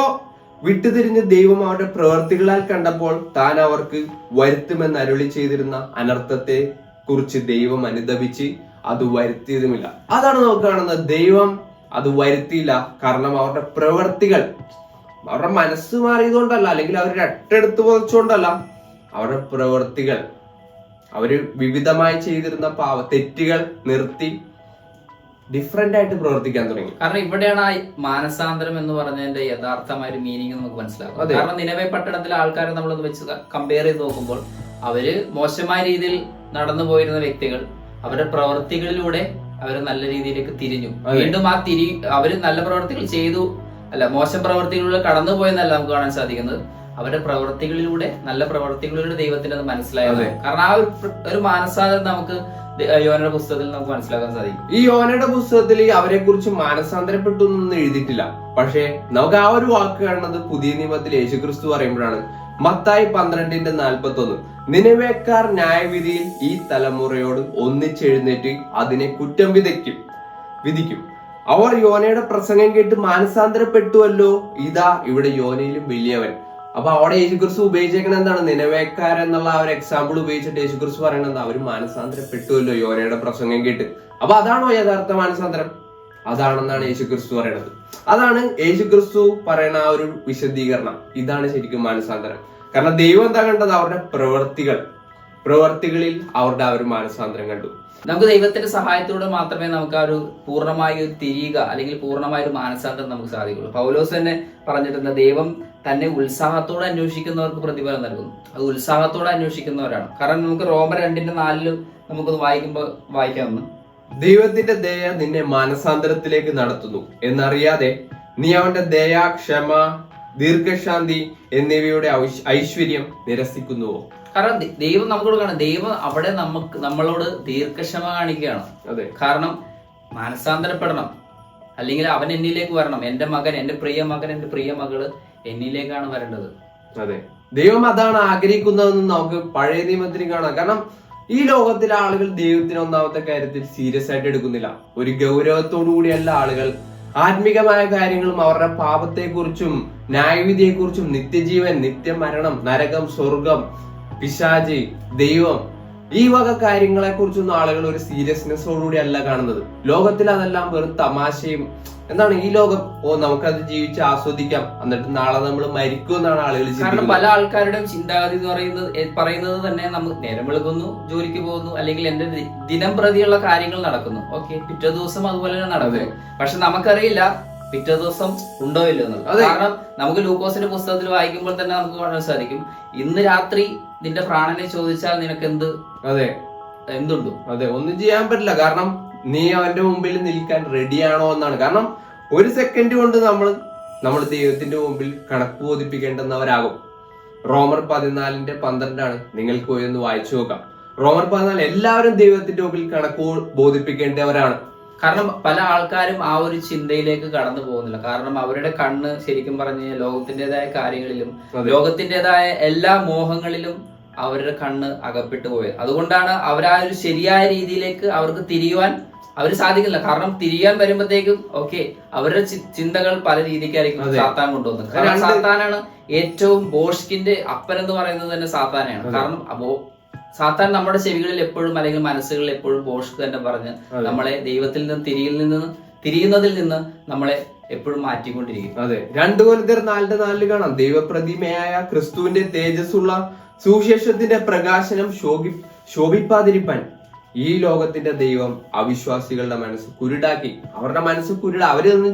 Speaker 1: വിട്ടുതിരിഞ്ഞ് ദൈവം അവരുടെ പ്രവൃത്തികളാൽ കണ്ടപ്പോൾ താൻ അവർക്ക് വരുത്തുമെന്ന് അരുളി ചെയ്തിരുന്ന അനർത്ഥത്തെ കുറിച്ച് ദൈവം അനുതപിച്ച് അത് വരുത്തിയതുമില്ല. അതാണ് നമുക്ക് കാണുന്നത്. ദൈവം അത് വരുത്തിയില്ല. കാരണം അവരുടെ പ്രവൃത്തികൾ, അവരുടെ മനസ്സ് മാറിയതുകൊണ്ടല്ല, അല്ലെങ്കിൽ അവർ രട്ടെടുത്ത് പൊതിച്ചുകൊണ്ടല്ല, അവരുടെ പ്രവൃത്തികൾ അവര് വിവിധമായി ചെയ്തിരുന്ന തെറ്റുകൾ നിർത്തി ഡിഫറെന്റ് ആയിട്ട് പ്രവർത്തിക്കാൻ തുടങ്ങി.
Speaker 2: കാരണം ഇവിടെയാണ് ആ മാനസാന്തരം എന്ന് പറഞ്ഞതിന്റെ യഥാർത്ഥമായ ഒരു മീനിങ് നമുക്ക് മനസ്സിലാക്കും. കാരണം നിനവെ പട്ടണത്തിലെ ആൾക്കാരെ നമ്മളൊന്ന് വെച്ച് കമ്പയർ ചെയ്ത് നോക്കുമ്പോൾ അവര് മോശമായ രീതിയിൽ നടന്നു പോയിരുന്ന വ്യക്തികൾ അവരുടെ പ്രവർത്തികളിലൂടെ അവര് നല്ല രീതിയിലേക്ക് തിരിഞ്ഞു. വീണ്ടും അവര് നല്ല പ്രവർത്തികൾ ചെയ്തു, അല്ല മോശം പ്രവർത്തികളിലൂടെ കടന്നു പോയെന്നല്ല നമുക്ക് കാണാൻ സാധിക്കുന്നത്. അവരുടെ പ്രവർത്തികളിലൂടെ, നല്ല പ്രവർത്തികളിലൂടെ ദൈവത്തിന് അത് മനസ്സിലായത്. കാരണം ആ ഒരു മാനസാന്തരം നമുക്ക് യോനയുടെ പുസ്തകത്തിൽ നമുക്ക് മനസ്സിലാക്കാൻ സാധിക്കും.
Speaker 1: ഈ യോനയുടെ പുസ്തകത്തിൽ അവരെ കുറിച്ച് മാനസാന്തരപ്പെട്ടു എന്നൊന്നും എഴുതിയിട്ടില്ല. പക്ഷെ നമുക്ക് ആ ഒരു വാക്ക് കാണുന്നത് പുതിയ നിയമത്തിൽ യേശുക്രിസ്തു പറയുമ്പോഴാണ്. മത്തായി 12:41 നിനവേക്കാർ ന്യായവിധിയിൽ ഈ തലമുറയോട് ഒന്നിച്ചെഴുന്നേറ്റ് അതിനെ കുറ്റം വിധിക്കും. അവർ യോനയുടെ പ്രസംഗം കേട്ട് മാനസാന്തരപ്പെട്ടുവല്ലോ, ഇതാ ഇവിടെ യോനയിലും വലിയവൻ. അപ്പൊ അവിടെ യേശുക്രിസ്തു ഉപയോഗിച്ചേക്കണ എന്താണ്? നിനവേക്കാർ എന്നുള്ള ആ ഒരു എക്സാമ്പിൾ ഉപയോഗിച്ചിട്ട് യേശുക്രിസ്തു പറയണത് അവര് മാനസാന്തരപ്പെട്ടുവല്ലോ യോനയുടെ പ്രസംഗം കേട്ട്. അപ്പൊ അതാണോ യഥാർത്ഥ മാനസാന്തരം? അതാണെന്നാണ് യേശുക്രിസ്തു പറയണത്. അതാണ് യേശുക്രിസ്തു പറയുന്ന ആ ഒരു വിശദീകരണം. ഇതാണ് ശരിക്കും മാനസാന്തരം. കാരണം ദൈവം എന്താ കണ്ടത്? അവരുടെ പ്രവർത്തികളിൽ അവരുടെ ആ ഒരു മാനസാന്തരം കണ്ടു.
Speaker 2: നമുക്ക് ദൈവത്തിന്റെ സഹായത്തോടെ മാത്രമേ നമുക്ക് ആ ഒരു പൂർണ്ണമായി തിരിയുക, അല്ലെങ്കിൽ പൂർണ്ണമായ ഒരു മാനസാന്തരം നമുക്ക് സാധിക്കുള്ളൂ. പൗലോസ് തന്നെ പറഞ്ഞിട്ടുണ്ട്, ദൈവം തന്നെ ഉത്സാഹത്തോടെ അന്വേഷിക്കുന്നവർക്ക് പ്രതിഫലം നൽകുന്നു. അത് ഉത്സാഹത്തോടെ അന്വേഷിക്കുന്നവരാണ്. കാരണം നമുക്ക് റോമർ 2:4 നമുക്കൊന്ന് വായിക്കാമെന്ന്.
Speaker 1: ദൈവത്തിന്റെ ദയ നിന്നെ മാനസാന്തരത്തിലേക്ക് നടത്തുന്നു എന്നറിയാതെ നീ അവന്റെ ദയ, ക്ഷമ, ദീർഘശാന്തി എന്നിവയുടെ ഐശ്വര്യം നിരസിക്കുന്നുവോ?
Speaker 2: കാരണം ദൈവം നമുക്കോട് കാണാം, ദൈവം അവിടെ നമ്മളോട് ദീർഘക്ഷമ കാണിക്കുകയാണ്.
Speaker 1: അതെ,
Speaker 2: കാരണം മാനസാന്തരപ്പെടണം, അല്ലെങ്കിൽ അവൻ എന്നിലേക്ക് വരണം. എന്റെ മകൻ, എന്റെ പ്രിയ മകൻ, എന്റെ പ്രിയ മകള് എന്നിലേക്കാണ് വരേണ്ടത്.
Speaker 1: അതെ, ദൈവം അതാണ് ആഗ്രഹിക്കുന്നതെന്ന് നമുക്ക് പഴയ നിയമത്തിൽ കാണാം. കാരണം ഈ ലോകത്തിലെ ആളുകൾ ദൈവത്തിന് ഒന്നാമത്തെ കാര്യത്തിൽ സീരിയസ് ആയിട്ട് എടുക്കുന്നില്ല. ഒരു ഗൗരവത്തോടു കൂടിയല്ല ആളുകൾ ആത്മീകമായ കാര്യങ്ങളും അവരുടെ പാപത്തെക്കുറിച്ചും ന്യായവിധിയെക്കുറിച്ചും നിത്യജീവൻ, നിത്യമരണം, നരകം, സ്വർഗം, പിശാച്, ദൈവം, ഈ വക കാര്യങ്ങളെ കുറിച്ചൊന്നും ആളുകൾ ഒരു സീരിയസ്നെസ്സോടുകൂടി അല്ല കാണുന്നത്. ലോകത്തിൽ അതെല്ലാം വെറും തമാശയും എന്താണ് ഈ ലോകം, നമുക്കത് ജീവിച്ച് ആസ്വദിക്കാം, എന്നിട്ട് നാളെ നമ്മൾ മരിക്കും എന്നാണ് ആളുകൾ ചിന്തിക്കുന്നത്.
Speaker 2: കാരണം പല ആൾക്കാരുടെയും ചിന്താഗതി എന്ന് പറയുന്നത് തന്നെ നമുക്ക് നേരം വെളുക്കുന്നു, ജോലിക്ക് പോകുന്നു, അല്ലെങ്കിൽ എന്റെ ദിനം പ്രതിയുള്ള കാര്യങ്ങൾ നടക്കുന്നു. ഓക്കെ, പിറ്റേ ദിവസം അതുപോലെ തന്നെ നടക്കും. പക്ഷെ നമുക്കറിയില്ല പിറ്റേ ദിവസം ഉണ്ടോ ഇല്ലോ എന്നുള്ളത്. കാരണം നമുക്ക് ലൂക്കോസിന്റെ പുസ്തകത്തിൽ വായിക്കുമ്പോൾ തന്നെ നമുക്ക് കാണാൻ സാധിക്കും, ഇന്ന് രാത്രി നിന്റെ പ്രാണനെ ചോദിച്ചാൽ നിനക്ക് എന്തുണ്ടോ?
Speaker 1: അതെ, ഒന്നും ചെയ്യാൻ പറ്റില്ല. കാരണം നീ അവന്റെ മുമ്പിൽ നിൽക്കാൻ റെഡിയാണോ എന്നാണ്. കാരണം ഒരു സെക്കൻഡ് കൊണ്ട് നമ്മൾ ദൈവത്തിന്റെ മുമ്പിൽ കണക്ക് ബോധിപ്പിക്കേണ്ടുന്നവരാകും. റോമർ 14:12 നിങ്ങൾക്ക് പോയി ഒന്ന് വായിച്ചു നോക്കാം. റോമർ 14 എല്ലാവരും ദൈവത്തിന്റെ മുമ്പിൽ കണക്ക് ബോധിപ്പിക്കേണ്ടവരാണ്.
Speaker 2: കാരണം പല ആൾക്കാരും ആ ഒരു ചിന്തയിലേക്ക് കടന്നു പോകുന്നില്ല. കാരണം അവരുടെ കണ്ണ് ശരിക്കും പറഞ്ഞ ലോകത്തിൻ്റെതായ കാര്യങ്ങളിലും ലോകത്തിൻ്റെതായ എല്ലാ മോഹങ്ങളിലും അവരുടെ കണ്ണ് അകപ്പെട്ടു പോയത്. അതുകൊണ്ടാണ് അവർ ആ ഒരു ശരിയായ രീതിയിലേക്ക് അവർക്ക് തിരിയുവാൻ സാധിക്കില്ല. കാരണം തിരിയാൻ വരുമ്പോഴത്തേക്കും അവരുടെ ചിന്തകൾ പല രീതിക്കായിരിക്കും സാത്താൻ കൊണ്ടുവന്നത്. കാരണം സാത്താനാണ് ഏറ്റവും ബോഷ്കിന്റെ അപ്പൻ എന്ന് പറയുന്നത് തന്നെ സാത്താനാണ്. കാരണം സാത്താൻ നമ്മുടെ ചെവികളിൽ എപ്പോഴും, അല്ലെങ്കിൽ മനസ്സുകളിൽ എപ്പോഴും ബോഷ്ക്ക് തന്നെ പറഞ്ഞ് നമ്മളെ ദൈവത്തിൽ നിന്ന് തിരിയുന്നതിൽ നിന്ന് നമ്മളെ എപ്പോഴും മാറ്റിക്കൊണ്ടിരിക്കും.
Speaker 1: അതെ, 2 കൊരിന്ത്യർ 4:4 കാണാം, ദൈവപ്രതിമയായ ക്രിസ്തുവിന്റെ തേജസ്സുള്ള സുവിശേഷത്തിന്റെ പ്രകാശനം ശോഭിപ്പാതിരിപ്പാൻ ഈ ലോകത്തിന്റെ ദൈവം അവിശ്വാസികളുടെ മനസ്സ് കുരുടാക്കി. അവരുടെ മനസ്സ് അവരൊന്നും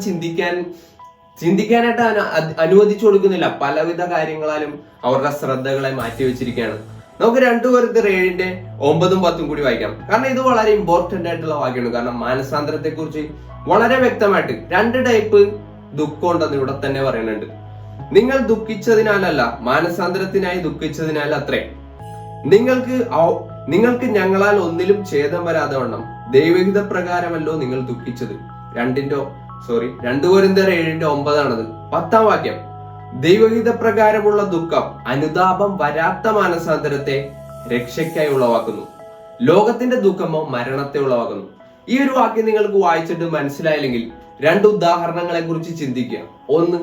Speaker 1: ചിന്തിക്കാനായിട്ട് അനുവദിച്ചു കൊടുക്കുന്നില്ല. പലവിധ കാര്യങ്ങളാലും അവരുടെ ശ്രദ്ധകളെ മാറ്റിവെച്ചിരിക്കുകയാണ്. നമുക്ക് 2 കൊരിന്ത്യർ 7:9-10 കൂടി വായിക്കാം. കാരണം ഇത് വളരെ ഇമ്പോർട്ടന്റ് ആയിട്ടുള്ള വാക്യമാണ്. കാരണം മാനസാന്തരത്തെ കുറിച്ച് വളരെ വ്യക്തമായിട്ട് 2 ടൈപ്പ് ദുഃഖം ഉണ്ടെന്ന് ഇവിടെ തന്നെ പറയുന്നുണ്ട്. നിങ്ങൾ ദുഃഖിച്ചതിനാലല്ല, മാനസാന്തരത്തിനായി ദുഃഖിച്ചതിനാൽ അത്രേ. നിങ്ങൾക്ക് ഞങ്ങളാൽ ഒന്നിലും ഛേദം വരാതെ വണ്ണം ദൈവഹിത പ്രകാരമല്ലോ നിങ്ങൾ ദുഃഖിച്ചത്. 2 കൊരിന്ത്യർ 7:9 10 വാക്യം. ദൈവഹിത പ്രകാരമുള്ള ദുഃഖം അനുതാപം വരാത്ത മാനസാന്തരത്തെ രക്ഷയ്ക്കായി ഉളവാക്കുന്നു. ലോകത്തിന്റെ ദുഃഖമോ മരണത്തെ ഉളവാക്കുന്നു. ഈ ഒരു വാക്യം നിങ്ങൾക്ക് വായിച്ചിട്ട് മനസ്സിലായില്ലെങ്കിൽ 2 ഉദാഹരണങ്ങളെ കുറിച്ച് ചിന്തിക്കുക. 1,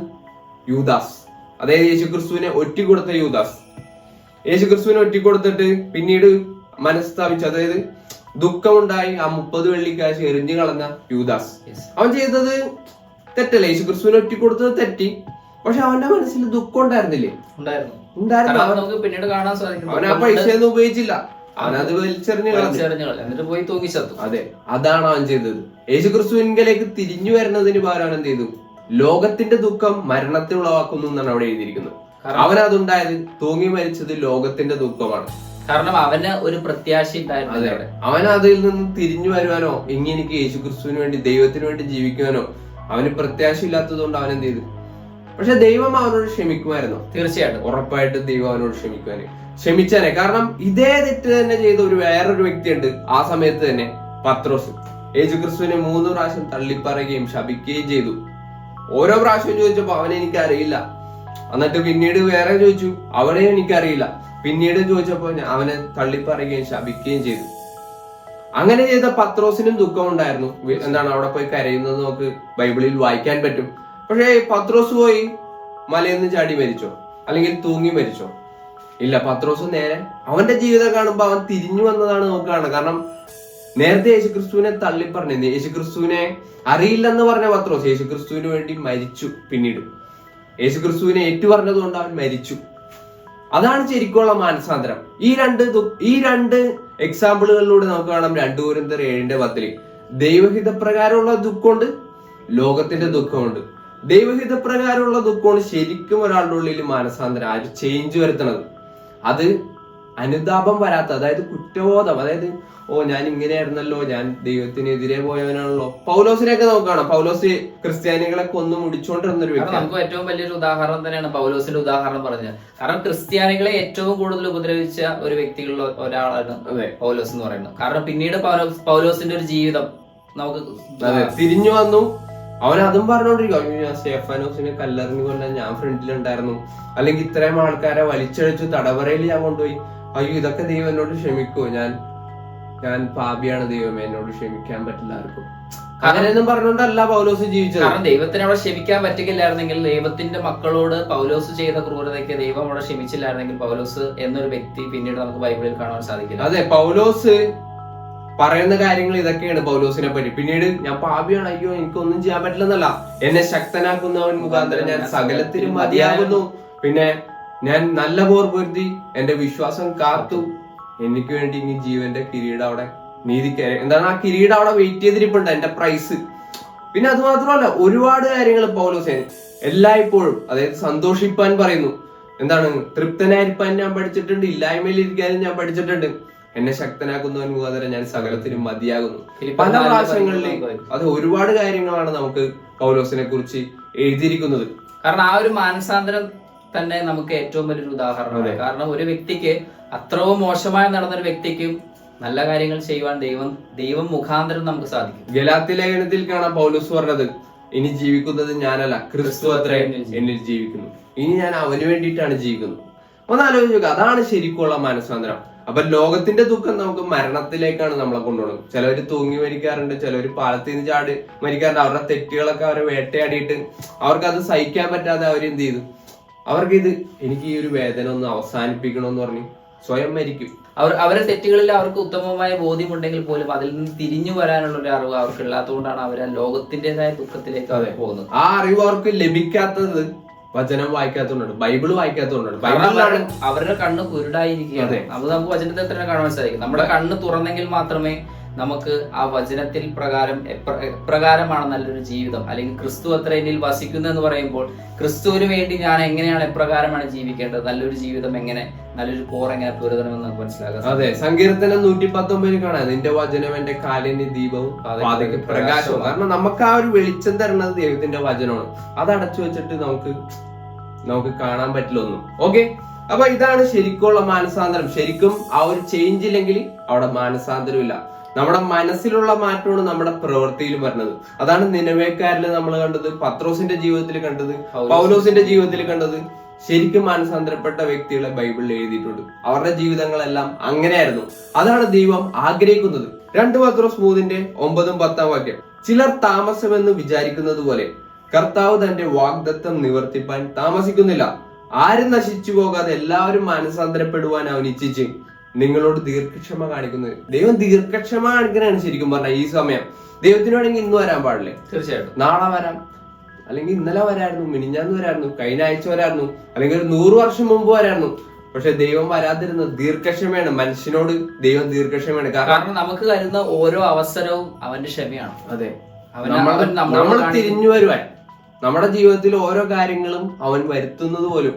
Speaker 1: യൂദാസ്, അതായത് യേശുക്രിസ്തുവിനെ ഒറ്റിക്കൊടുത്ത യൂദാസ്. യേശുക്രിസ്തുവിനെ ഒറ്റിക്കൊടുത്തിട്ട് പിന്നീട് മനസ്താപിച്ചു, അതായത് ദുഃഖമുണ്ടായി ആ 30 വെള്ളിക്കാശ് എറിഞ്ഞു കളഞ്ഞ യൂദാസ്. അവൻ ചെയ്തത് തെറ്റല്ല, യേശുക്രിസ്തുവിനെ ഒറ്റിക്കൊടുത്തത് തെറ്റി. പക്ഷെ അവന്റെ മനസ്സിൽ ദുഃഖം ഉണ്ടായിരുന്നില്ലേ?
Speaker 2: ഉണ്ടായിരുന്നു. നമുക്ക് പിന്നീട് കാണാൻ സാധിക്കും
Speaker 1: അവൻ ആ പൈസയൊന്നും ഉപയോഗിച്ചില്ല. അവനത് വലിച്ചെറിഞ്ഞു കളഞ്ഞു,
Speaker 2: എന്നിട്ട് പോയി തൂങ്ങിച്ചത്തു.
Speaker 1: അതെ, അതാണ് അവൻ ചെയ്തത്. യേശുക്രിസ്തുവിലേക്ക് തിരിഞ്ഞു വരുന്നതിന് പകരം അവൻ എന്ത് ചെയ്തു? ലോകത്തിന്റെ ദുഃഖം മരണത്തെ ഉളവാക്കുന്നു എന്നാണ് അവിടെ എഴുതിയിരിക്കുന്നത്. അവനതുണ്ടായത് തൂങ്ങി മരിച്ചത് ലോകത്തിന്റെ ദുഃഖമാണ്.
Speaker 2: കാരണം അവന് ഒരു പ്രത്യാശ ഉണ്ടായിരുന്നു.
Speaker 1: അവൻ അതിൽ നിന്ന് തിരിഞ്ഞു വരുവാനോ ഇനി എനിക്ക് യേശുക്രിസ്തുവിന് വേണ്ടി ദൈവത്തിന് വേണ്ടി ജീവിക്കുവാനോ അവന് പ്രത്യാശ ഇല്ലാത്തത് കൊണ്ട് അവൻ എന്ത് ചെയ്തു? പക്ഷെ ദൈവം അവനോട് ക്ഷമിക്കുമായിരുന്നു.
Speaker 2: തീർച്ചയായിട്ടും,
Speaker 1: ഉറപ്പായിട്ടും ദൈവം അവനോട് ക്ഷമിച്ചാനെ. കാരണം ഇതേ തെറ്റ് തന്നെ ചെയ്ത വേറൊരു വ്യക്തിയുണ്ട് ആ സമയത്ത് തന്നെ, പത്രോസ്. യേശുക്രിസ്തുവിനെ 3 പ്രാവശ്യം തള്ളിപ്പറയുകയും ശപിക്കുകയും ചെയ്തു. ഓരോ പ്രാവശ്യം ചോദിച്ചപ്പോ അവനെ എനിക്കറിയില്ല. എന്നിട്ട് പിന്നീട് വേറെ ചോദിച്ചു, അവനെ എനിക്കറിയില്ല. പിന്നീട് ചോദിച്ചപ്പോ അവനെ തള്ളിപ്പറയുകയും ശപിക്കുകയും ചെയ്തു. അങ്ങനെ ചെയ്ത പത്രോസിനും ദുഃഖമുണ്ടായിരുന്നു. എന്താണ് അവിടെ പോയി കരയുന്നത് നമുക്ക് ബൈബിളിൽ വായിക്കാൻ പറ്റും. പക്ഷേ പത്രോസ് പോയി മലയിൽ നിന്ന് ചാടി മരിച്ചോ അല്ലെങ്കിൽ തൂങ്ങി മരിച്ചോ? ഇല്ല. പത്രോസ് നേരെ അവന്റെ ജീവിതം കാണുമ്പോ അവൻ തിരിഞ്ഞു വന്നതാണ് നമുക്ക് കാണുന്നത്. കാരണം നേരത്തെ യേശുക്രിസ്തുവിനെ തള്ളിപ്പറഞ്ഞു, യേശുക്രിസ്തുവിനെ അറിയില്ലെന്ന് പറഞ്ഞ പത്രോസ് യേശുക്രിസ്തുവിന് വേണ്ടി മരിച്ചു. പിന്നീട് യേശുക്രിസ്തുവിനെ ഏറ്റുപറഞ്ഞത് കൊണ്ട് അവൻ മരിച്ചു. അതാണ് ശരിക്കുള്ള മാനസാന്തരം. ഈ രണ്ട് എക്സാമ്പിളുകളിലൂടെ നമുക്ക് കാണാം. 2 കൊരിന്ത്യർ 7:10 ദൈവഹിതപ്രകാരമുള്ള ദുഃഖമുണ്ട്, ലോകത്തിന്റെ ദുഃഖമുണ്ട്. ദൈവഹിതപ്രകാരമുള്ള ദുഃഖമാണ് ശരിക്കും ഒരാളുടെ ഉള്ളിൽ മാനസാന്തരം, ആ ഒരു ചേഞ്ച് വരുത്തണത്. അത് അനുതാപം വരാത്ത, അതായത് കുറ്റബോധം, അതായത് ഞാൻ ഇങ്ങനെയായിരുന്നല്ലോ, ഞാൻ ദൈവത്തിനെതിരെ പോയവനാണല്ലോ. പൗലോസിനെയൊക്കെ നോക്കണം. പൗലോസ് ക്രിസ്ത്യാനികളെ കൊന്നു മുടിച്ചുകൊണ്ടിരുന്ന ഒരു വ്യക്തി.
Speaker 2: നമുക്ക് ഏറ്റവും വലിയൊരു ഉദാഹരണം തന്നെയാണ് പൗലോസിന്റെ ഉദാഹരണം പറഞ്ഞത്. കാരണം ക്രിസ്ത്യാനികളെ ഏറ്റവും കൂടുതൽ ഉപദ്രവിച്ച ഒരു വ്യക്തികളിൽ ഒരാളാണ് പൗലോസ് എന്ന് പറയുന്നത്. കാരണം പിന്നീട് പൗലോസിന്റെ ഒരു ജീവിതം നമുക്ക്
Speaker 1: തിരിഞ്ഞു വന്നു. അവൻ അതും പറഞ്ഞോണ്ടിരിക്കും, ഞാൻ സ്റ്റെഫാനോസിനെ കല്ലെറിഞ്ഞു കൊല്ലാൻ ഞാൻ ഫ്രണ്ടിലുണ്ടായിരുന്നു, അല്ലെങ്കിൽ ഇത്രയും ആൾക്കാരെ വലിച്ചഴിച്ചു തടവറയിൽ ഞാൻ കൊണ്ടുപോയി, അയ്യോ ഇതൊക്കെ ദൈവം എന്നോട് ക്ഷമിക്കുമോ, ഞാൻ പാപിയാണ് ദൈവമേ, എന്നോട് ക്ഷമിക്കാൻ പറ്റില്ല ആർക്കും. അങ്ങനെയൊന്നും പറഞ്ഞുകൊണ്ടല്ല പൗലോസ് ജീവിച്ചത്.
Speaker 2: കാരണം ദൈവത്തിന് അവിടെ ക്ഷമിക്കാൻ പറ്റുകയില്ലായിരുന്നെങ്കിൽ, ദൈവത്തിന്റെ മക്കളോട് പൗലോസ് ചെയ്ത ക്രൂരതയ്ക്ക് ദൈവം അവിടെ ക്ഷമിച്ചില്ലായിരുന്നെങ്കിൽ പൗലോസ് എന്നൊരു വ്യക്തി പിന്നീട് നമുക്ക് ബൈബിളിൽ കാണാൻ സാധിക്കില്ല.
Speaker 1: അതെ, പൗലോസ് പറയുന്ന കാര്യങ്ങൾ ഇതൊക്കെയാണ് പൗലോസിനെ പറ്റി. പിന്നീട് ഞാൻ പാപിയാണ്, അയ്യോ എനിക്കൊന്നും ചെയ്യാൻ പറ്റില്ലെന്നല്ല, എന്നെ ശക്തനാക്കുന്നവൻ മുഖാന്തരം ഞാൻ സകലത്തിനും മതിയാകുന്നു, പിന്നെ ഞാൻ നല്ല പോർ പൊരുതി എന്റെ വിശ്വാസം കാത്തു, എനിക്ക് വേണ്ടി ഇനി ജീവന്റെ കിരീടം അവിടെ നീതിക്ക് എന്താണ് ആ കിരീടം അവിടെ വെയിറ്റ് ചെയ്തിരിപ്പുണ്ട്, എന്റെ പ്രൈസ്. പിന്നെ അത് മാത്രമല്ല, ഒരുപാട് കാര്യങ്ങൾ പൗലോസ് എല്ലായ്പ്പോഴും, അതായത് സന്തോഷിപ്പാൻ പറയുന്നു. എന്താണ്, തൃപ്തനായിരിക്കാൻ ഞാൻ പഠിച്ചിട്ടുണ്ട്, ഇല്ലായ്മയിൽ ഇരിക്കാനും ഞാൻ പഠിച്ചിട്ടുണ്ട്, എന്നെ ശക്തനാക്കുന്നവൻ മുഖാന്തരം ഞാൻ സകലത്തിനും മതിയാകുന്നു. പല പ്രാവശ്യങ്ങളിൽ അത് ഒരുപാട് കാര്യങ്ങളാണ് നമുക്ക് പൗലോസിനെ കുറിച്ച് എഴുതിയിരിക്കുന്നത്.
Speaker 2: കാരണം ആ ഒരു മാനസാന്തരം തന്നെ നമുക്ക് ഏറ്റവും വലിയൊരു ഉദാഹരണമാണ്. കാരണം ഒരു വ്യക്തിക്ക് അത്രയും മോശമായി നടന്നൊരു വ്യക്തിക്ക് നല്ല കാര്യങ്ങൾ ചെയ്യുവാൻ ദൈവം മുഖാന്തരം നമുക്ക് സാധിക്കും.
Speaker 1: ഗലാത്യ ലേഖനത്തിൽ കാണാം പൗലോസ് പറഞ്ഞത്, ഇനി ജീവിക്കുന്നത് ഞാനല്ല, ക്രിസ്തു അത്രേ എന്നിൽ ജീവിക്കുന്നു, ഇനി ഞാൻ അവന് വേണ്ടിയിട്ടാണ് ജീവിക്കുന്നത്. ഒന്ന് ആലോചിക്കുക, അതാണ് ശരിക്കുള്ള മാനസാന്തരം. അപ്പൊ ലോകത്തിന്റെ ദുഃഖം നമുക്ക് മരണത്തിലേക്കാണ് നമ്മളെ കൊണ്ടുപോകുന്നത്. ചിലവര് തൂങ്ങി മരിക്കാറുണ്ട്, ചിലവര് പാലത്തിൽ നിന്ന് ചാടി മരിക്കാറുണ്ട്. അവരുടെ തെറ്റുകളൊക്കെ അവരെ വേട്ടയാടിയിട്ട് അവർക്ക് അത് സഹിക്കാൻ പറ്റാതെ അവരെന്ത് ചെയ്തു, എനിക്ക് ഈ ഒരു വേദന ഒന്ന് അവസാനിപ്പിക്കണമെന്ന് പറഞ്ഞ് സ്വയം മരിക്കും.
Speaker 2: അവരുടെ തെറ്റുകളിൽ അവർക്ക് ഉത്തമമായ ബോധ്യമുണ്ടെങ്കിൽ പോലും അതിൽ നിന്ന് തിരിഞ്ഞു വരാനുള്ള ഒരു അറിവ് അവർക്ക് ഇല്ലാത്തതുകൊണ്ടാണ് അവർ ലോകത്തിന്റേതായ ദുഃഖത്തിലേക്ക് പോകുന്നത്.
Speaker 1: ആ അറിവ് അവർക്ക് ലഭിക്കാത്തത് വചനം വായിക്കാത്തതുകൊണ്ടാണ്, ബൈബിള് വായിക്കാത്തതുകൊണ്ടാണ്.
Speaker 2: അവരുടെ കണ്ണ് കുരുടായിരിക്കുകയാണ്. അത് നമുക്ക് വചനത്തിൽ തന്നെ കാണാൻ സാധിക്കും. നമ്മുടെ കണ്ണ് തുറന്നെങ്കിൽ മാത്രമേ നമുക്ക് ആ വചനത്തിൽ എപ്രകാരമാണ് നല്ലൊരു ജീവിതം, അല്ലെങ്കിൽ ക്രിസ്തു അത്ര എന്നിൽ വസിക്കുന്നു എന്ന് പറയുമ്പോൾ ക്രിസ്തുവിന് വേണ്ടി ഞാൻ എങ്ങനെയാണ്, എപ്രകാരമാണ് ജീവിക്കേണ്ടത്, നല്ലൊരു ജീവിതം എങ്ങനെ, നല്ലൊരു പോർ എങ്ങനെ പുലർത്തണമെന്ന് നമുക്ക് മനസ്സിലാക്കാം.
Speaker 1: അതെ, സങ്കീർത്തനം 119 കാണാം, നിന്റെ വചനം എന്റെ കാലിന് ദീപവും പാതയ്ക്ക് പ്രകാശവും. കാരണം നമുക്ക് ആ ഒരു വെളിച്ചം തരുന്നത് ദൈവത്തിന്റെ വചനമാണ്. അത് അടച്ചു വെച്ചിട്ട് നമുക്ക് കാണാൻ പറ്റില്ല ഒന്നും. ഓക്കെ, അപ്പൊ ഇതാണ് ശരിക്കുള്ള മാനസാന്തരം. ശരിക്കും ആ ഒരു ചേഞ്ച് ഇല്ലെങ്കിൽ അവിടെ മാനസാന്തരം ഇല്ല. നമ്മുടെ മനസ്സിലുള്ള മാറ്റമാണ് നമ്മുടെ പ്രവൃത്തിയിൽ വരുന്നത്. അതാണ് നിനവേക്കാരിൽ നമ്മൾ കണ്ടത്, പത്രോസിന്റെ ജീവിതത്തിൽ കണ്ടത്, പൗലോസിന്റെ ജീവിതത്തിൽ കണ്ടത്. ശരിക്കും മാനസാന്തരപ്പെട്ട വ്യക്തികളെ ബൈബിളിൽ എഴുതിയിട്ടുണ്ട്. അവരുടെ ജീവിതങ്ങളെല്ലാം അങ്ങനെയായിരുന്നു. അതാണ് ദൈവം ആഗ്രഹിക്കുന്നത്. 2 പത്രോസ് 3:9-10 ചിലർ താമസമെന്ന് വിചാരിക്കുന്നത് പോലെ കർത്താവ് തന്റെ വാഗ്ദത്തം നിവർത്തിപ്പാൻ താമസിക്കുന്നില്ല. ആരും നശിച്ചു പോകാതെ എല്ലാവരും മാനസാന്തരപ്പെടുവാൻ അവൻ ഇച്ഛിച്ച് നിങ്ങളോട് ദീർഘക്ഷമ കാണിക്കുന്നത്. ദൈവം ദീർഘക്ഷമ കാണിക്കാനാണ് ശരിക്കും പറഞ്ഞാൽ ഈ സമയം. ദൈവത്തിന് വേണമെങ്കിൽ ഇന്ന് വരാൻ പാടില്ലേ?
Speaker 2: തീർച്ചയായിട്ടും
Speaker 1: നാളെ വരാം, അല്ലെങ്കിൽ ഇന്നലെ വരായിരുന്നു, മിനിഞ്ഞാന്ന് വരായിരുന്നു, കഴിഞ്ഞ ആഴ്ച വരായിരുന്നു, അല്ലെങ്കിൽ ഒരു 100 വർഷം മുമ്പ് വരായിരുന്നു. പക്ഷെ ദൈവം വരാതിരുന്നത് ദീർഘക്ഷമയാണ്. മനുഷ്യനോട് ദൈവം ദീർഘക്ഷമയാണ്.
Speaker 2: കാരണം നമുക്ക് വരുന്ന ഓരോ അവസരവും അവന്റെ ക്ഷമയാണ്.
Speaker 1: അതെ, നമ്മൾ തിരിഞ്ഞു വരുവാൻ നമ്മുടെ ജീവിതത്തിൽ ഓരോ കാര്യങ്ങളും അവൻ വരുത്തുന്നത് പോലും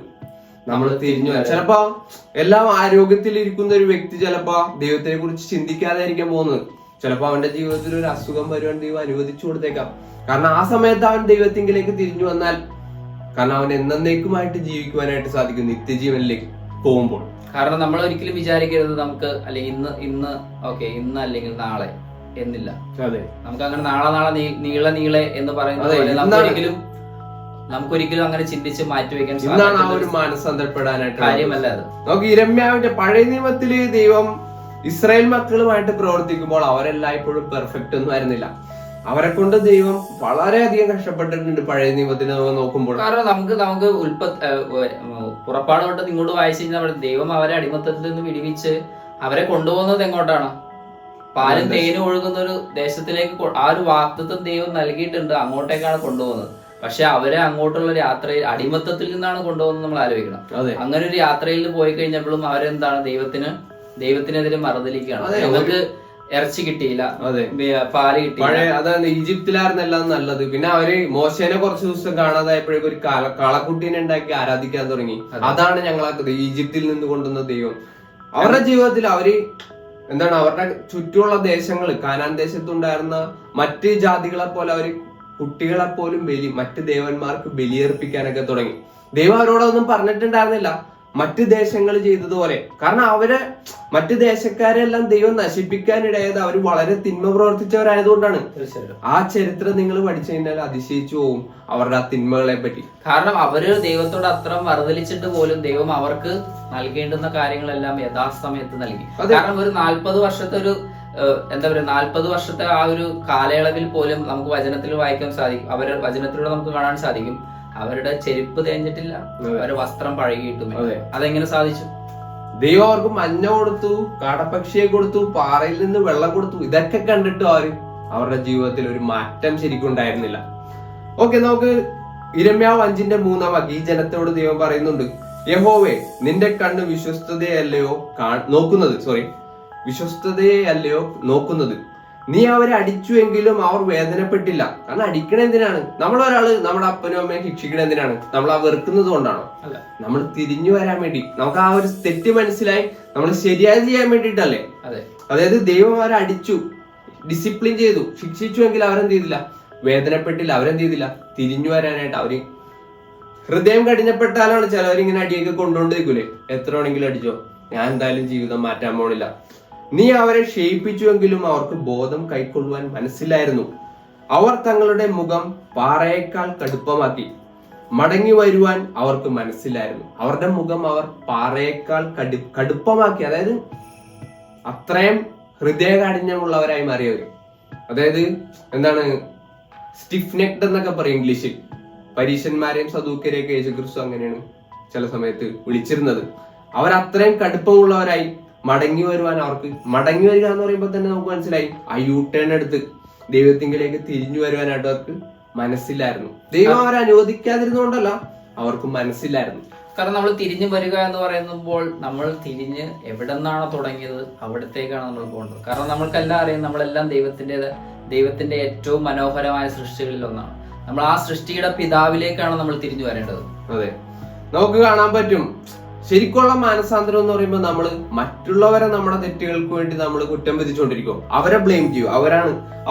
Speaker 1: നമ്മൾ തിരിഞ്ഞു വരാൻ. ചിലപ്പോ എല്ലാം ആരോഗ്യത്തിലിരിക്കുന്ന ഒരു വ്യക്തി ചിലപ്പോ ദൈവത്തിനെ കുറിച്ച് ചിന്തിക്കാതെ ആയിരിക്കാൻ പോകുന്നത്. ചിലപ്പോ അവന്റെ ജീവിതത്തിൽ ഒരു അസുഖം വരുവാൻ ദൈവം അനുവദിച്ചു കൊടുത്തേക്കാം. കാരണം ആ സമയത്ത് അവൻ ദൈവത്തിങ്കിലേക്ക് തിരിഞ്ഞു വന്നാൽ, കാരണം അവൻ എന്നേക്കുമായിട്ട് ജീവിക്കുവാനായിട്ട് സാധിക്കും നിത്യജീവനിലേക്ക് പോകുമ്പോൾ.
Speaker 2: കാരണം നമ്മൾ ഒരിക്കലും വിചാരിക്കരുത് നമുക്ക് അല്ലെങ്കിൽ ഇന്ന് അല്ലെങ്കിൽ നാളെ എന്നില്ല.
Speaker 1: അതെ, നമുക്ക്
Speaker 2: അങ്ങനെ നാളെ നീളെ എന്ന് പറയുന്നത് നമുക്കൊരിക്കലും അങ്ങനെ ചിന്തിച്ച് മാറ്റിവെക്കാൻ
Speaker 1: ഇന്നാണ് ആ ഒരു മാനസാന്തരപ്പെടാനായിട്ട്
Speaker 2: കാര്യമല്ല അത്.
Speaker 1: നമുക്ക് യിരെമ്യാവിന്റെ പഴയ നിയമത്തില് ദൈവം ഇസ്രായേൽ മക്കളുമായിട്ട് പ്രവർത്തിക്കുമ്പോൾ അവരെല്ലായ്പ്പോഴും പെർഫെക്റ്റ് ഒന്നും ആയിരുന്നില്ല. അവരെ കൊണ്ട് ദൈവം വളരെയധികം കഷ്ടപ്പെട്ടിട്ടുണ്ട് പഴയ നിയമത്തിന് നോക്കുമ്പോൾ.
Speaker 2: കാരണം നമുക്ക് പുറപ്പാട് തൊട്ട് ഇങ്ങോട്ട് വായിച്ചു കഴിഞ്ഞാൽ ദൈവം അവരെ അടിമത്തത്തിൽ നിന്ന് വിടുവിച്ച് അവരെ കൊണ്ടുപോകുന്നത് എങ്ങോട്ടാണ്? പാലും തേനും ഒഴുകുന്ന ഒരു ദേശത്തിലേക്ക് ആ ഒരു വാഗ്ദത്തം ദൈവം നൽകിയിട്ടുണ്ട്, അങ്ങോട്ടേക്കാണ് കൊണ്ടുപോകുന്നത്. പക്ഷെ അവരെ അങ്ങോട്ടുള്ള യാത്രയിൽ അടിമത്തത്തിൽ നിന്നാണ് കൊണ്ടുപോകുന്നത് നമ്മൾ ആലോചിക്കണം. അങ്ങനെ ഒരു യാത്രയിൽ പോയി കഴിഞ്ഞപ്പോഴും അവരെന്താണ് ദൈവത്തിനെതിരെ മറുതലിക്കുകയാണ്. ഞങ്ങൾക്ക് ഇറച്ചി കിട്ടിയില്ല, പാല് കിട്ടിയില്ല.
Speaker 1: അതാണ് ഈജിപ്തിലായിരുന്നെല്ലാം നല്ലത്. പിന്നെ അവര് മോശേനെ കുറച്ചു ദിവസം കാണാതായപ്പോഴേക്കും ഒരു കാളക്കുട്ടീനെ ഉണ്ടാക്കി ആരാധിക്കാൻ തുടങ്ങി. അതാണ് ഞങ്ങളാക്കുന്നത് ഈജിപ്തിൽ നിന്ന് കൊണ്ടുവന്ന ദൈവം. അവരുടെ ജീവിതത്തിൽ അവര് അവരുടെ ചുറ്റുമുള്ള ദേശങ്ങൾ, കാനാൻ ദേശത്തുണ്ടായിരുന്ന മറ്റ് ജാതികളെ പോലെ അവര് കുട്ടികളെ പോലും മറ്റ് ദേവന്മാർക്ക് ബലിയർപ്പിക്കാനൊക്കെ തുടങ്ങി. ദൈവം അവരോടൊന്നും പറഞ്ഞിട്ടുണ്ടായിരുന്നില്ല മറ്റ് ദേശങ്ങൾ ചെയ്തതുപോലെ. കാരണം അവരെ മറ്റ് ദേശക്കാരെല്ലാം ദൈവം നശിപ്പിക്കാനിടയായത് അവർ വളരെ തിന്മ പ്രവർത്തിച്ചവരായതുകൊണ്ടാണ്. ആ ചരിത്രം നിങ്ങൾ പഠിച്ചു കഴിഞ്ഞാൽ അതിശയിച്ചു പോകും അവരുടെ ആ തിന്മകളെ പറ്റി.
Speaker 2: കാരണം അവര് ദൈവത്തോട് അത്ര മറുതലിച്ചിട്ട് പോലും ദൈവം അവർക്ക് നൽകേണ്ടുന്ന കാര്യങ്ങളെല്ലാം യഥാസമയത്ത് നൽകി. കാരണം ഒരു 40 വർഷത്തെ ഒരു 40 വർഷത്തെ ആ ഒരു കാലയളവിൽ പോലും നമുക്ക് വചനത്തിൽ വായിക്കാൻ സാധിക്കും. അവരുടെ വചനത്തിലൂടെ നമുക്ക് കാണാൻ സാധിക്കും അവരുടെ ചെരുപ്പ് തേഞ്ഞിട്ടില്ല, അവരുടെ വസ്ത്രം പഴകിയിട്ടും. അതെങ്ങനെ സാധിച്ചു?
Speaker 1: ദൈവം അവർക്ക് മഞ്ഞ കൊടുത്തു, കാടപ്പക്ഷിയെ കൊടുത്തു, പാറയിൽ നിന്ന് വെള്ളം കൊടുത്തു. ഇതൊക്കെ കണ്ടിട്ടും അവരുടെ ജീവിതത്തിൽ ഒരു മാറ്റം ശരിക്കും ഉണ്ടായിരുന്നില്ല. ഓക്കെ, നമുക്ക് യിരെമ്യാവ് 5:3 ഈ ജനത്തോട് ദൈവം പറയുന്നുണ്ട്, യഹോവേ നിന്റെ കണ്ണ് വിശ്വസ്തതയല്ലയോ നോക്കുന്നത്? നീ അവരെ അടിച്ചുവെങ്കിലും അവർ വേദനപ്പെട്ടില്ല. കാരണം അടിക്കണ എന്തിനാണ്? നമ്മളൊരാള് നമ്മുടെ അപ്പനും അമ്മയും ശിക്ഷിക്കണ എന്തിനാണ്? നമ്മൾ ആ വെറുക്കുന്നത് കൊണ്ടാണോ? അല്ല, നമ്മൾ തിരിഞ്ഞു വരാൻ വേണ്ടി, നമുക്ക് ആ ഒരു തെറ്റ് മനസ്സിലായി നമ്മൾ ശരിയായത് ചെയ്യാൻ വേണ്ടിയിട്ടല്ലേ. അതായത് ദൈവം അവരെ അടിച്ചു, ഡിസിപ്ലിൻ ചെയ്തു, ശിക്ഷിച്ചുവെങ്കിൽ അവരെന്ത് ചെയ്തില്ല? വേദനപ്പെട്ടില്ല. അവരെന്ത് ചെയ്തില്ല? തിരിഞ്ഞു വരാനായിട്ട് അവര് ഹൃദയം കഠിനപ്പെട്ടാലാണ് ചിലവരിങ്ങനെ അടിയൊക്കെ കൊണ്ടുകൊണ്ടിരിക്കൂലേ, എത്ര വേണമെങ്കിലും അടിച്ചോ, ഞാൻ എന്തായാലും ജീവിതം മാറ്റാൻ പോണില്ല. നീ അവരെ ക്ഷയിപ്പിച്ചുവെങ്കിലും അവർക്ക് ബോധം കൈക്കൊള്ളുവാൻ മനസ്സിലായിരുന്നു. അവർ തങ്ങളുടെ മുഖം പാറയേക്കാൾ കടുപ്പമാക്കി, മടങ്ങി വരുവാൻ അവർക്ക് മനസ്സിലായിരുന്നു. അവരുടെ മുഖം അവർ പാറയേക്കാൾ കടുപ്പമാക്കി. അതായത് അത്രയും ഹൃദയകാഠിന്യമുള്ളവരായി മാറിയവര്. അതായത് സ്റ്റിഫ് നെക്ഡ് എന്നൊക്കെ പറയും ഇംഗ്ലീഷിൽ. പരീശന്മാരെയും സദൂക്കരെയൊക്കെ യേശുക്രിസ്തു അങ്ങനെയാണ് ചില സമയത്ത് വിളിച്ചിരുന്നത്. അവരത്രയും കടുപ്പമുള്ളവരായി മടങ്ങി വരുവാൻ അവർക്ക്, മടങ്ങി വരിക എന്ന് പറയുമ്പോൾ തന്നെ നമുക്ക് മനസ്സിലായി ആ യൂട്ടേൺ എടുത്ത് ദൈവത്തിങ്കിലേക്ക് തിരിഞ്ഞു വരുവാനായിട്ട് അവർക്ക് മനസ്സിലായിരുന്നു. ദൈവം അവരെ അനുവദിക്കാതിരുന്നുകൊണ്ടല്ല, അവർക്ക് മനസ്സിലായിരുന്നു.
Speaker 2: കാരണം നമ്മൾ തിരിഞ്ഞു വരിക എന്ന് പറയുമ്പോൾ നമ്മൾ തിരിഞ്ഞ് എവിടെ നിന്നാണോ തുടങ്ങിയത് അവിടത്തേക്കാണ് നമ്മൾ പോകേണ്ടത്. കാരണം നമ്മൾക്കെല്ലാം അറിയാം, നമ്മളെല്ലാം ദൈവത്തിന്റെ ഏറ്റവും മനോഹരമായ സൃഷ്ടികളിൽ ഒന്നാണ്. നമ്മൾ ആ സൃഷ്ടിയുടെ പിതാവിലേക്കാണ് നമ്മൾ തിരിഞ്ഞു വരേണ്ടത്.
Speaker 1: അതെ, നമുക്ക് കാണാൻ പറ്റും ശരിക്കുള്ള മാനസാന്തരം എന്ന് പറയുമ്പോൾ നമ്മൾ മറ്റുള്ളവരെ നമ്മുടെ തെറ്റുകൾക്ക് വേണ്ടി നമ്മൾ കുറ്റം വിധിച്ചുകൊണ്ടിരിക്കും, അവരെ ബ്ലെയിം ചെയ്യും.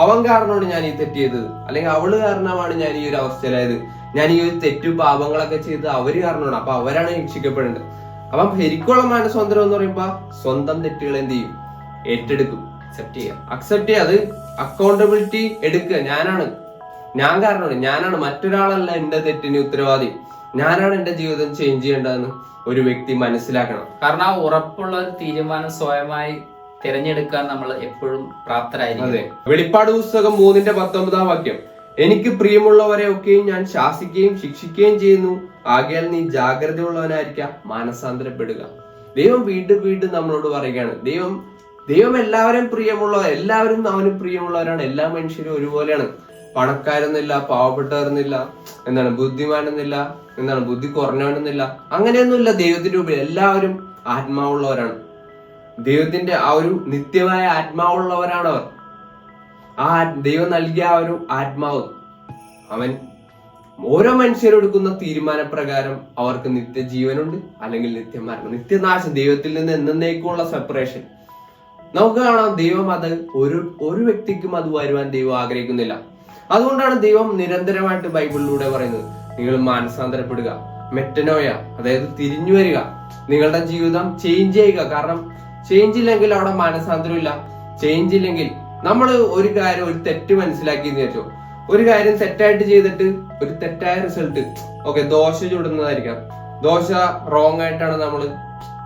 Speaker 1: അവൻ കാരണമാണ് ഞാൻ ഈ തെറ്റ് ചെയ്തത്, അല്ലെങ്കിൽ അവള് കാരണമാണ് ഞാൻ ഈ ഒരു അവസ്ഥയിലായത്, ഞാൻ ഈ ഒരു തെറ്റു പാപങ്ങളൊക്കെ ചെയ്ത് അവര് കാരണമാണ്, അപ്പൊ അവരാണ് ശിക്ഷിക്കപ്പെടേണ്ടത്. അപ്പം ശരിക്കുള്ള മാനസാന്തരം എന്ന് പറയുമ്പോ സ്വന്തം തെറ്റുകൾ എന്ത് ചെയ്യും? ഏറ്റെടുക്കും, അക്സെപ്റ്റ് ചെയ്യുക. അത് അക്കൗണ്ടബിലിറ്റി എടുക്കുക. ഞാൻ കാരണമാണ്, ഞാനാണ്, മറ്റൊരാളല്ല എന്റെ തെറ്റിന് ഉത്തരവാദി, ഞാനാണ് എന്റെ ജീവിതം ചേഞ്ച് ചെയ്യേണ്ടതെന്ന് ഒരു വ്യക്തി മനസ്സിലാക്കണം.
Speaker 2: കാരണം ആ ഉറപ്പുള്ള ഒരു തീരുമാനം സ്വയമായി തിരഞ്ഞെടുക്കാൻ നമ്മൾ എപ്പോഴും പ്രാപ്തരായിരിക്കും.
Speaker 1: അതെ, വെളിപ്പാട് പുസ്തകം 3:19 എനിക്ക് പ്രിയമുള്ളവരെ ഒക്കെയും ഞാൻ ശാസിക്കുകയും ശിക്ഷിക്കുകയും ചെയ്യുന്നു, ആകയാൽ നീ ജാഗ്രതയുള്ളവനായിരിക്കാം, മാനസാന്തരപ്പെടുക. ദൈവം വീണ്ടും നമ്മളോട് പറയുകയാണ്. ദൈവം എല്ലാവരും എല്ലാവരും അവന് പ്രിയമുള്ളവരാണ്. എല്ലാ മനുഷ്യരും ഒരുപോലെയാണ്. പണക്കാരെന്നില്ല, പാവപ്പെട്ടവരെന്നില്ല, ബുദ്ധിമാനെന്നില്ല, ബുദ്ധി കുറഞ്ഞവനെന്നില്ല, അങ്ങനെയൊന്നുമില്ല. ദൈവത്തിന്റെ രൂപയിൽ എല്ലാവരും ആത്മാവുള്ളവരാണ്. ദൈവത്തിന്റെ ആ ഒരു നിത്യമായ ആത്മാവുള്ളവരാണ് അവർ. ആ ദൈവം നൽകിയ ആ ഒരു ആത്മാവ് അവൻ ഓരോ മനുഷ്യരും എടുക്കുന്ന തീരുമാനപ്രകാരം അവർക്ക് നിത്യജീവനുണ്ട്, അല്ലെങ്കിൽ നിത്യമരണം, നിത്യനാശം, ദൈവത്തിൽ നിന്ന് എന്നേക്കുള്ള സെപ്പറേഷൻ. നമുക്ക് കാണാം ദൈവം അത് ഒരു വ്യക്തിക്കും അത് വരുവാൻ ദൈവം ആഗ്രഹിക്കുന്നില്ല. അതുകൊണ്ടാണ് ദൈവം നിരന്തരമായിട്ട് ബൈബിളിലൂടെ പറയുന്നത്, നിങ്ങൾ മാനസാന്തരപ്പെടുക, മെറ്റനോയ, അതായത് തിരിഞ്ഞു വരിക, നിങ്ങളുടെ ജീവിതം ചേഞ്ച് ചെയ്യുക. കാരണം ചേഞ്ച് ഇല്ലെങ്കിൽ അവിടെ മാനസാന്തരം ഇല്ല. ചേഞ്ച് ഇല്ലെങ്കിൽ നമ്മൾ ഒരു കാര്യം, ഒരു തെറ്റ് മനസ്സിലാക്കി എന്ന് വെച്ചോ, ഒരു കാര്യം തെറ്റായിട്ട് ചെയ്തിട്ട് ഒരു തെറ്റായ റിസൾട്ട്, ഓക്കെ, ദോശ ചുടുന്നതായിരിക്കാം, ദോശ റോങ് ആയിട്ടാണ് നമ്മൾ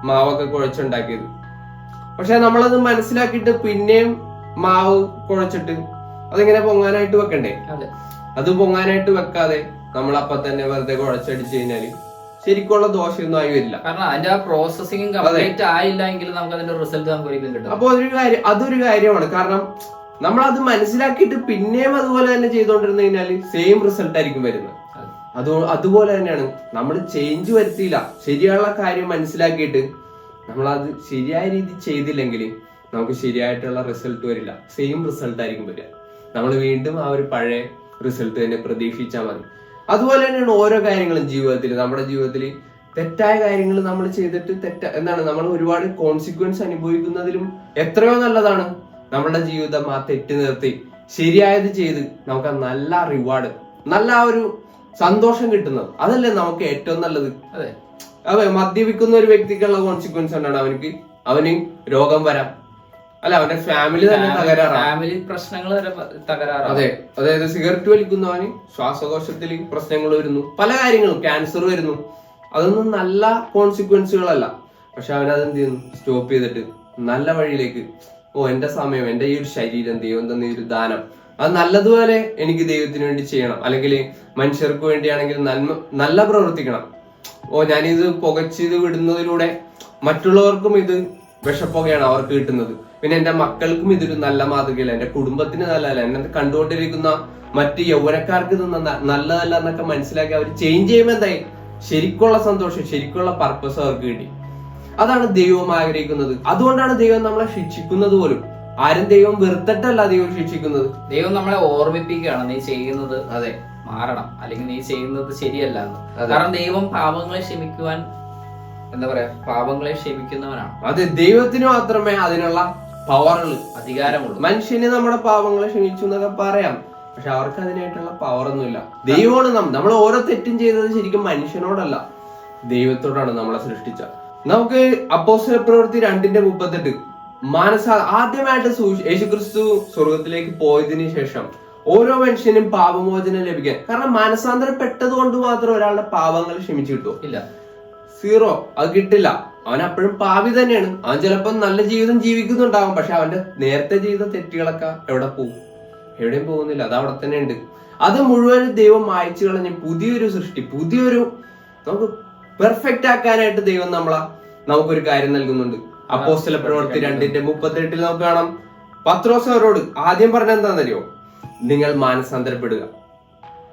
Speaker 1: മാവൊക്കെ കുഴച്ചുണ്ടാക്കിയത്. പക്ഷെ നമ്മളത് മനസ്സിലാക്കിയിട്ട് പിന്നെയും മാവ് കുഴച്ചിട്ട് അതിങ്ങനെ പൊങ്ങാനായിട്ട് വെക്കണ്ടേ? അത് പൊങ്ങാനായിട്ട് വെക്കാതെ നമ്മൾ അപ്പൊ തന്നെ വെറുതെ കുഴച്ചടിച്ചു കഴിഞ്ഞാല് ശരിക്കുള്ള ദോഷമൊന്നും ആയി വരില്ല.
Speaker 2: കാരണം അതിന്റെ ആ പ്രോസസ്സിംഗ് കംപ്ലീറ്റ് ആയില്ല എങ്കിൽ നമുക്ക് അതിന്റെ റിസൾട്ട് നമുക്ക് ഒരിക്കലും കിട്ടും.
Speaker 1: അപ്പൊ അതൊരു കാര്യമാണ്. കാരണം നമ്മൾ അത് മനസ്സിലാക്കിയിട്ട് പിന്നെയും അതുപോലെ തന്നെ ചെയ്തുകൊണ്ടിരുന്നു കഴിഞ്ഞാല് സെയിം റിസൾട്ട് ആയിരിക്കും വരുന്നത്. അതുപോലെ തന്നെയാണ് നമ്മൾ ചേഞ്ച് വരുത്തിയില്ല, ശരിയുള്ള കാര്യം മനസ്സിലാക്കിയിട്ട് നമ്മൾ അത് ശരിയായ രീതി ചെയ്തില്ലെങ്കിൽ നമുക്ക് ശരിയായിട്ടുള്ള റിസൾട്ട് വരില്ല, സെയിം റിസൾട്ട് ആയിരിക്കും വരിക. നമ്മൾ വീണ്ടും ആ ഒരു പഴയ റിസൾട്ട് തന്നെ പ്രതീക്ഷിച്ചാൽ മതി. അതുപോലെ തന്നെയാണ് ഓരോ കാര്യങ്ങളും ജീവിതത്തിൽ, നമ്മുടെ ജീവിതത്തിൽ തെറ്റായ കാര്യങ്ങൾ നമ്മൾ ചെയ്തിട്ട് നമ്മൾ ഒരുപാട് കോൺസിക്വൻസ് അനുഭവിക്കുന്നതിലും എത്രയോ നല്ലതാണ് നമ്മുടെ ജീവിതം ആ തെറ്റ് നിർത്തി ശരിയായത് ചെയ്ത് നമുക്ക് നല്ല റിവാർഡ്, നല്ല ആ ഒരു സന്തോഷം കിട്ടുന്നത്. അതല്ലേ നമുക്ക് ഏറ്റവും നല്ലത്. അതെ, മദ്യപിക്കുന്ന ഒരു വ്യക്തിക്കുള്ള കോൺസിക്വൻസ് എന്താണ്? അവന് രോഗം വരാം, അല്ല അവന്റെ ഫാമിലി തന്നെ തകരാറാണ്,
Speaker 2: ഫാമിലി പ്രശ്നങ്ങൾ തകരാറാണ്.
Speaker 1: അതെ, അതായത് സിഗരറ്റ് വലിക്കുന്നവന് ശ്വാസകോശത്തിൽ പ്രശ്നങ്ങൾ വരുന്നു, പല കാര്യങ്ങളും, ക്യാൻസർ വരുന്നു. അതൊന്നും നല്ല കോൺസിക്വൻസുകളല്ല. പക്ഷെ അവനതെന്ത് ചെയ്യുന്നു? സ്റ്റോപ്പ് ചെയ്തിട്ട് നല്ല വഴിയിലേക്ക്, എന്റെ സമയം, എന്റെ ഈ ഒരു ശരീരം, ദൈവം തന്ന ഈ ഒരു ദാനം, അത് നല്ലതുപോലെ എനിക്ക് ദൈവത്തിന് വേണ്ടി ചെയ്യണം, അല്ലെങ്കിൽ മനുഷ്യർക്ക് വേണ്ടിയാണെങ്കിൽ നല്ല പ്രവർത്തിക്കണം. ഞാനിത് പുകച്ചിത് വിടുന്നതിലൂടെ മറ്റുള്ളവർക്കും ഇത് വിഷപ്പുകയാണ് അവർക്ക് കിട്ടുന്നത്, പിന്നെ എന്റെ മക്കൾക്കും ഇതൊരു നല്ല മാതൃകയല്ല, എന്റെ കുടുംബത്തിന് നല്ലതല്ല, എന്നെ കണ്ടുകൊണ്ടിരിക്കുന്ന മറ്റ് യൗവനക്കാർക്ക് ഇത് നല്ലതല്ല എന്നൊക്കെ മനസ്സിലാക്കി അവർ ചേഞ്ച് ചെയ്യുമ്പോൾ എന്തായി? ശരിക്കുള്ള സന്തോഷം, ശരിക്കുള്ള പർപ്പസ് അവർക്ക് കിട്ടി. അതാണ് ദൈവം ആഗ്രഹിക്കുന്നത്. അതുകൊണ്ടാണ് ദൈവം നമ്മളെ ശിക്ഷിക്കുന്നത് പോലും. ആരും ദൈവം വെറുത്തിട്ടല്ല ദൈവം ശിക്ഷിക്കുന്നത്.
Speaker 2: ദൈവം നമ്മളെ ഓർമ്മിപ്പിക്കുകയാണ്, നീ ചെയ്യുന്നത് അതെ മാറണം, അല്ലെങ്കിൽ നീ ചെയ്യുന്നത് ശരിയല്ല എന്ന്. കാരണം ദൈവം പാപങ്ങളെ ക്ഷമിക്കുവാൻ, എന്താ പറയാ, പാപങ്ങളെ ക്ഷമിക്കുന്നവനാണ്.
Speaker 1: അതെ, ദൈവത്തിന് മാത്രമേ അതിനുള്ള പവറുള്ളൂ,
Speaker 2: അധികാരമുള്ളൂ.
Speaker 1: മനുഷ്യന് നമ്മുടെ പാപങ്ങളെ ക്ഷമിച്ചു എന്നൊക്കെ പറയാം, പക്ഷെ അവർക്ക് അതിനായിട്ടുള്ള പവറൊന്നുമില്ല. ദൈവമാണ് നമ്മൾ ഓരോ തെറ്റും ചെയ്തത് ശരിക്കും മനുഷ്യനോടല്ല, ദൈവത്തോടാണ് നമ്മളെ സൃഷ്ടിച്ച. നമുക്ക് അപ്പോസ്തലപ്രവൃത്തി 2:38 ആദ്യമായിട്ട് യേശുക്രിസ്തു സ്വർഗത്തിലേക്ക് പോയതിനു ശേഷം ഓരോ മനുഷ്യനും പാപമോചനം ലഭിക്കാൻ, കാരണം മാനസാന്തരപ്പെട്ടത് കൊണ്ട് മാത്രം ഒരാളുടെ പാപങ്ങൾ ക്ഷമിച്ചു കിട്ടുമോ?
Speaker 2: ഇല്ല,
Speaker 1: സീറോ, അത് കിട്ടില്ല. അവൻ അപ്പോഴും പാപി തന്നെയാണ്. അവൻ ചിലപ്പോൾ നല്ല ജീവിതം ജീവിക്കുന്നുണ്ടാവും, പക്ഷെ അവന്റെ നേരത്തെ ചെയ്ത തെറ്റുകളൊക്കെ എവിടെ പോകും? എവിടെയും പോകുന്നില്ല, അത് അവിടെ തന്നെ ഉണ്ട്. അത് മുഴുവൻ ദൈവം മായ്ച്ചു കളഞ്ഞ് പുതിയൊരു സൃഷ്ടി, നമുക്ക് പെർഫെക്റ്റ് ആക്കാനായിട്ട് ദൈവം നമുക്കൊരു കാര്യം നൽകുന്നുണ്ട്. അപ്പോസ്തലപ്രവൃത്തി 2:38 നമുക്ക് കാണാം, പത്രോസ് അവരോട് ആദ്യം പറഞ്ഞ എന്താണെന്നറിയോ? നിങ്ങൾ മാനസാന്തരപ്പെടുക.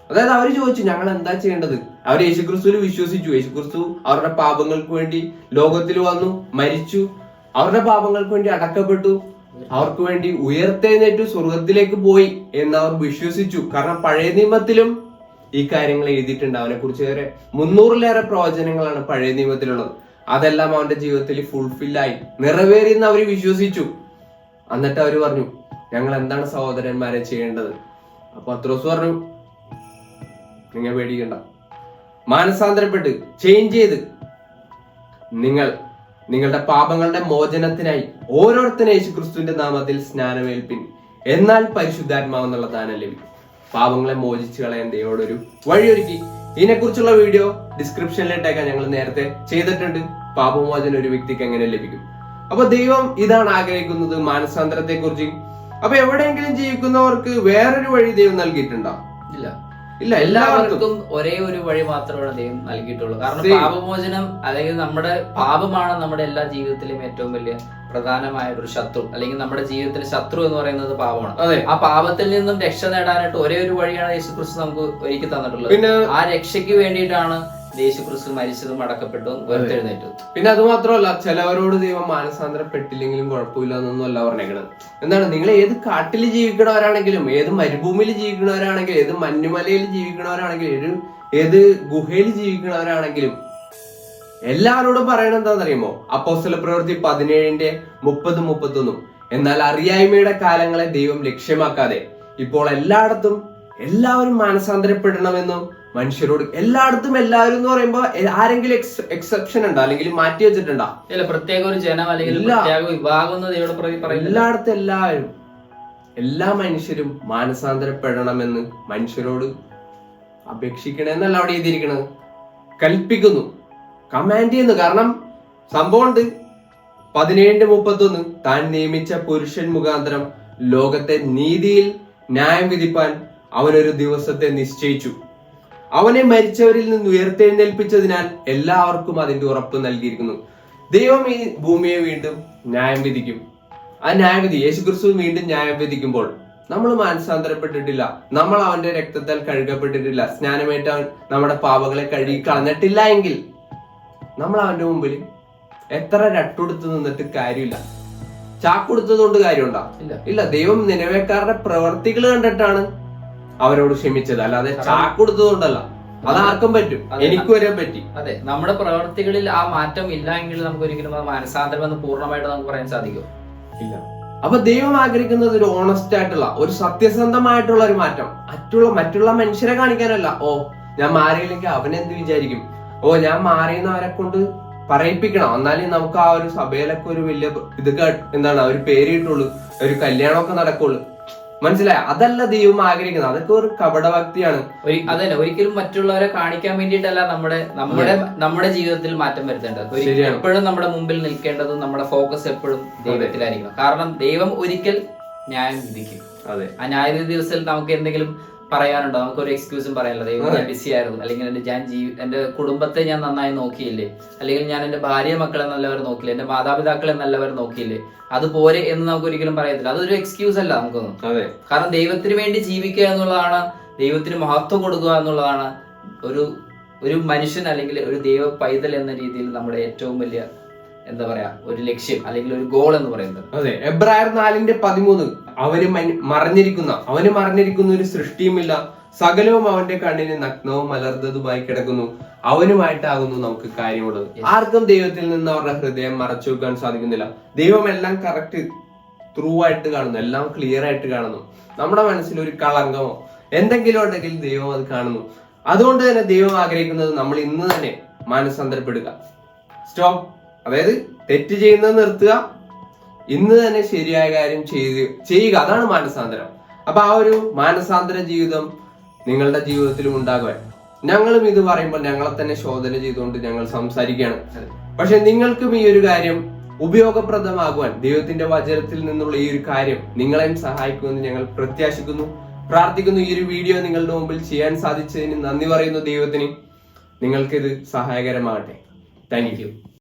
Speaker 1: അതായത് അവര് ചോദിച്ചു, ഞങ്ങൾ എന്താ ചെയ്യേണ്ടത്? അവർ യേശുക്രിസ്തുവിൽ വിശ്വസിച്ചു. യേശുക്രിസ്തു അവരുടെ പാപങ്ങൾക്ക് വേണ്ടി ലോകത്തിൽ വന്നു, മരിച്ചു, അവരുടെ പാപങ്ങൾക്ക് വേണ്ടി അടക്കപ്പെട്ടു, അവർക്ക് വേണ്ടി ഉയർത്തെഴുന്നേറ്റു, സ്വർഗത്തിലേക്ക് പോയി എന്ന് അവർ വിശ്വസിച്ചു. കാരണം പഴയ നിയമത്തിലും ഈ കാര്യങ്ങൾ എഴുതിയിട്ടുണ്ട്. അവനെ കുറിച്ച് 300-ലേറെ പ്രവചനങ്ങളാണ് പഴയ നിയമത്തിലുള്ളത്. അതെല്ലാം അവന്റെ ജീവിതത്തിൽ ഫുൾഫില്ലായി നിറവേറിയെന്ന് അവർ വിശ്വസിച്ചു. എന്നിട്ട് അവര് പറഞ്ഞു, ഞങ്ങൾ എന്താണ് സഹോദരന്മാരെ ചെയ്യേണ്ടത്? അപ്പൊ പത്രോസ് പറഞ്ഞു, നിങ്ങൾ പേടിക്കണ്ട, മാനസാന്തരപ്പെട്ട് ചേഞ്ച് ചെയ്ത് നിങ്ങളുടെ പാപങ്ങളുടെ മോചനത്തിനായി ഓരോരുത്തരും യേശുക്രിസ്തുവിന്റെ നാമത്തിൽ സ്നാനമേൽപ്പിൻ, എന്നാൽ പരിശുദ്ധാത്മാവെന്നുള്ള ദാനം ലഭിക്കും. പാപങ്ങളെ മോചിച്ചു കളയാൻ ദൈവോടൊരു വഴിയൊരുക്കി. ഇതിനെക്കുറിച്ചുള്ള വീഡിയോ ഡിസ്ക്രിപ്ഷനിലിട്ടേക്കാൻ ഞങ്ങൾ നേരത്തെ ചെയ്തിട്ടുണ്ട്. പാപമോചനം ഒരു വ്യക്തിക്ക് എങ്ങനെ ലഭിക്കും? അപ്പൊ ദൈവം ഇതാണ് ആഗ്രഹിക്കുന്നത്, മാനസാന്തരത്തെ കുറിച്ച്. അപ്പൊ എവിടെയെങ്കിലും ജീവിക്കുന്നവർക്ക് വേറൊരു വഴി ദൈവം നൽകിയിട്ടുണ്ടോ? ഇല്ല,
Speaker 2: എല്ലാവർക്കും ഒരേ ഒരു വഴി മാത്രമാണ് ദൈവം നൽകിയിട്ടുള്ളൂ. കാരണം പാപമോചനം, അല്ലെങ്കിൽ നമ്മുടെ പാപമാണ് നമ്മുടെ എല്ലാ ജീവിതത്തിലും ഏറ്റവും വലിയ പ്രധാനമായ ഒരു ശത്രു, അല്ലെങ്കിൽ നമ്മുടെ ജീവിതത്തിലെ ശത്രു എന്ന് പറയുന്നത് പാപമാണ്. ആ പാപത്തിൽ നിന്നും രക്ഷ നേടാനായിട്ട് ഒരേ ഒരു വഴിയാണ് യേശുക്രിസ്തു നമുക്ക് ഒരുക്കി തന്നിട്ടുള്ളത്. ആ രക്ഷയ്ക്ക് വേണ്ടിയിട്ടാണ് യേശുക്രിസ്തു മരിച്ചതും അടക്കപ്പെട്ടതും ഉയർത്തെഴുന്നേറ്റു.
Speaker 1: പിന്നെ അത് മാത്രമല്ല, ചിലവരോട് ദൈവം മാനസാന്തരപ്പെട്ടില്ലെങ്കിലും കുഴപ്പമില്ല എന്നൊന്നും അല്ല പറഞ്ഞേക്കണത്. എന്താണ്, നിങ്ങൾ ഏത് കാട്ടിൽ ജീവിക്കണവരാണെങ്കിലും, ഏത് മരുഭൂമിയിൽ ജീവിക്കണവരാണെങ്കിലും, ഏത് മഞ്ഞുമലയിൽ ജീവിക്കണവരാണെങ്കിലും, ഏത് ഗുഹയിൽ ജീവിക്കണവരാണെങ്കിലും എല്ലാവരോടും പറയണത് എന്താണെന്നറിയുമോ? അപ്പോസ്തല പ്രവൃത്തി 17:30-31. എന്നാൽ അറിയായ്മയുടെ കാലങ്ങളെ ദൈവം ലക്ഷ്യമാക്കാതെ ഇപ്പോൾ എല്ലാവരും മാനസാന്തരപ്പെടണമെന്നും മനുഷ്യരോട് എല്ലായിടത്തും എല്ലാവരും എന്ന് പറയുമ്പോ ആരെങ്കിലും എക്സെപ്ഷൻ ഉണ്ടോ, അല്ലെങ്കിൽ മാറ്റി വെച്ചിട്ടുണ്ടോ?
Speaker 2: ഇല്ല, പ്രത്യേക ഒരു ജനം അല്ലെങ്കിൽ പ്രത്യേക വിഭാഗം
Speaker 1: എല്ലായിടത്തും എല്ലാവരും, എല്ലാ മനുഷ്യരും മാനസാന്തരപ്പെടണമെന്ന് മനുഷ്യരോട് അപേക്ഷിക്കണമെന്നല്ല അവിടെ എഴുതിയിരിക്കണത്, കൽപ്പിക്കുന്നു, കമാൻഡ് ചെയ്യുന്നു. കാരണം സംഭവം ഉണ്ട്. 17:31 താൻ നിയമിച്ച പുരുഷൻ മുഖാന്തരം ലോകത്തെ നീതിയിൽ ന്യായം വിധിപ്പാൻ അവനൊരു ദിവസത്തെ നിശ്ചയിച്ചു. അവനെ മരിച്ചവരിൽ നിന്ന് ഉയർത്തെഴുന്നേൽപ്പിച്ചതിനാൽ എല്ലാവർക്കും അതിന്റെ ഉറപ്പ് നൽകിയിരിക്കുന്നു. ദൈവം ഈ ഭൂമിയെ വീണ്ടും ന്യായം വിധിക്കും. ആ ന്യായവിധി യേശുക്രിസ്തു വീണ്ടും ന്യായം വിധിക്കുമ്പോൾ നമ്മൾ മാനസാന്തരപ്പെട്ടിട്ടില്ല, നമ്മൾ അവന്റെ രക്തത്താൽ കഴുകപ്പെട്ടിട്ടില്ല, സ്നാനമേറ്റ് അവൻ നമ്മുടെ പാപങ്ങളെ കഴുകി കളഞ്ഞിട്ടില്ല എങ്കിൽ നമ്മൾ അവന്റെ മുമ്പിൽ എത്ര രട്ടുടുത്ത് നിന്നിട്ട് കാര്യമില്ല. ചാക്കൊടുത്തത് കൊണ്ട് കാര്യമുണ്ടോ? ഇല്ല. ദൈവം നിനവേക്കാരുടെ പ്രവർത്തികൾ കണ്ടിട്ടാണ് അവരോട് ക്ഷമിച്ചത്, അല്ലാതെ ചാക്കൊടുത്തത് കൊണ്ടല്ല. അതാർക്കും പറ്റും, എനിക്ക് വരെ പറ്റി.
Speaker 2: അതെ, നമ്മുടെ പ്രവർത്തികളിൽ ആ മാറ്റം ഇല്ല എങ്കിൽ നമുക്ക് ഒരിക്കലും മാനസാന്തരം എന്ന് പൂർണ്ണമായിട്ട് നമുക്ക് പറയാൻ സാധിക്കും
Speaker 1: ഇല്ല. അപ്പൊ ദൈവം ആഗ്രഹിക്കുന്നത് ഒരു ഓണസ്റ്റ് ആയിട്ടുള്ള, ഒരു സത്യസന്ധമായിട്ടുള്ള ഒരു മാറ്റം. മറ്റുള്ള മനുഷ്യരെ കാണിക്കാനല്ല. ഓ ഞാൻ മാറിയില്ലെങ്കിൽ അവനെന്ത് വിചാരിക്കും, ഓ ഞാൻ മാറിയെന്നവരെ കൊണ്ട് പറയിപ്പിക്കണം, എന്നാലും നമുക്ക് ആ ഒരു സഭയിലൊക്കെ ഒരു വലിയ എന്താണ് ഒരു പേര് കിട്ടുള്ളൂ, ഒരു കല്യാണമൊക്കെ നടക്കുള്ളൂ. മനസ്സിലായ? അതല്ല ദൈവം ആഗ്രഹിക്കുന്നത്. അതൊക്കെ ഒരു കപടഭക്തിയാണ്.
Speaker 2: അതന്നെ, ഒരിക്കലും മറ്റുള്ളവരെ കാണിക്കാൻ വേണ്ടിയിട്ടല്ല നമ്മുടെ ജീവിതത്തിൽ മാറ്റം വരുത്തേണ്ടത്. എപ്പോഴും നമ്മുടെ മുമ്പിൽ നിൽക്കേണ്ടതും നമ്മുടെ ഫോക്കസ് എപ്പോഴും ദൈവത്തിലായിരിക്കണം. കാരണം ദൈവം ഒരിക്കൽ ന്യായം വിധിക്കും.
Speaker 1: അതെ,
Speaker 2: ആ ന്യായവിധി ദിവസത്തിൽ നമുക്ക് എന്തെങ്കിലും പറയാനുണ്ടോ? നമുക്കൊരു എക്സ്ക്യൂസും പറയാനില്ല. ദൈവം ഞാൻ ബിസി ആയിരുന്നു, അല്ലെങ്കിൽ എന്റെ കുടുംബത്തെ ഞാൻ നന്നായി നോക്കിയില്ലേ, അല്ലെങ്കിൽ ഞാൻ എന്റെ ഭാര്യ മക്കളെ നല്ലവർ നോക്കിയില്ലേ, എന്റെ മാതാപിതാക്കളെ നല്ലവർ നോക്കിയില്ലേ, അതുപോലെ എന്ന് നമുക്ക് ഒരിക്കലും പറയത്തില്ല. അതൊരു എക്സ്ക്യൂസ് അല്ല നമുക്കൊന്നും. കാരണം ദൈവത്തിന് വേണ്ടി ജീവിക്കുക എന്നുള്ളതാണ്, ദൈവത്തിന് മഹത്വം കൊടുക്കുക എന്നുള്ളതാണ് ഒരു മനുഷ്യൻ അല്ലെങ്കിൽ ഒരു ദൈവ പൈതൽ എന്ന രീതിയിൽ നമ്മുടെ ഏറ്റവും വലിയ എന്താ പറയാ ഒരു ലക്ഷ്യം അല്ലെങ്കിൽ ഒരു ഗോൾ എന്ന് പറയുന്നത്.
Speaker 1: അതെ, എബ്രായർ 4:13 അവന് മറഞ്ഞിരിക്കുന്ന ഒരു സൃഷ്ടിയുമില്ല, സകലവും അവന്റെ കണ്ണിന് നഗ്നവും മലർന്നതുമായി കിടക്കുന്നു, അവനുമായിട്ടാകുന്നു നമുക്ക് കാര്യമുള്ളത്. ആർക്കും ദൈവത്തിൽ നിന്ന് അവരുടെ ഹൃദയം മറച്ചു വെക്കാൻ സാധിക്കുന്നില്ല. ദൈവം എല്ലാം കറക്റ്റ് ത്രൂ ആയിട്ട് കാണുന്നു, എല്ലാം ക്ലിയർ ആയിട്ട് കാണുന്നു. നമ്മുടെ മനസ്സിൽ ഒരു കളങ്കമോ എന്തെങ്കിലും ഉണ്ടെങ്കിൽ ദൈവം അത് കാണുന്നു. അതുകൊണ്ട് തന്നെ ദൈവം ആഗ്രഹിക്കുന്നത് നമ്മൾ ഇന്ന് തന്നെ മാനസാന്തരപ്പെടുക. സ്റ്റോപ്പ്, അതായത് തെറ്റ് ചെയ്യുന്നത് നിർത്തുക, ഇന്ന് തന്നെ ശരിയായ കാര്യം ചെയ്യുക. അതാണ് മാനസാന്തരം. അപ്പൊ ആ ഒരു മാനസാന്തര ജീവിതം നിങ്ങളുടെ ജീവിതത്തിലും ഉണ്ടാകുവാൻ ഞങ്ങളും ഇത് പറയുമ്പോൾ ഞങ്ങളെ തന്നെ ശോധന ചെയ്തുകൊണ്ട് ഞങ്ങൾ സംസാരിക്കുകയാണ്. പക്ഷെ നിങ്ങൾക്കും ഈ ഒരു കാര്യം ഉപയോഗപ്രദമാകുവാൻ ദൈവത്തിന്റെ വചനത്തിൽ നിന്നുള്ള ഈ ഒരു കാര്യം നിങ്ങളെയും സഹായിക്കുമെന്ന് ഞങ്ങൾ പ്രത്യാശിക്കുന്നു, പ്രാർത്ഥിക്കുന്നു. ഈ ഒരു വീഡിയോ നിങ്ങളുടെ മുമ്പിൽ ചെയ്യാൻ സാധിച്ചതിന് നന്ദി പറയുന്നു ദൈവത്തിന്. നിങ്ങൾക്കിത് സഹായകരമാകട്ടെ. Thank you.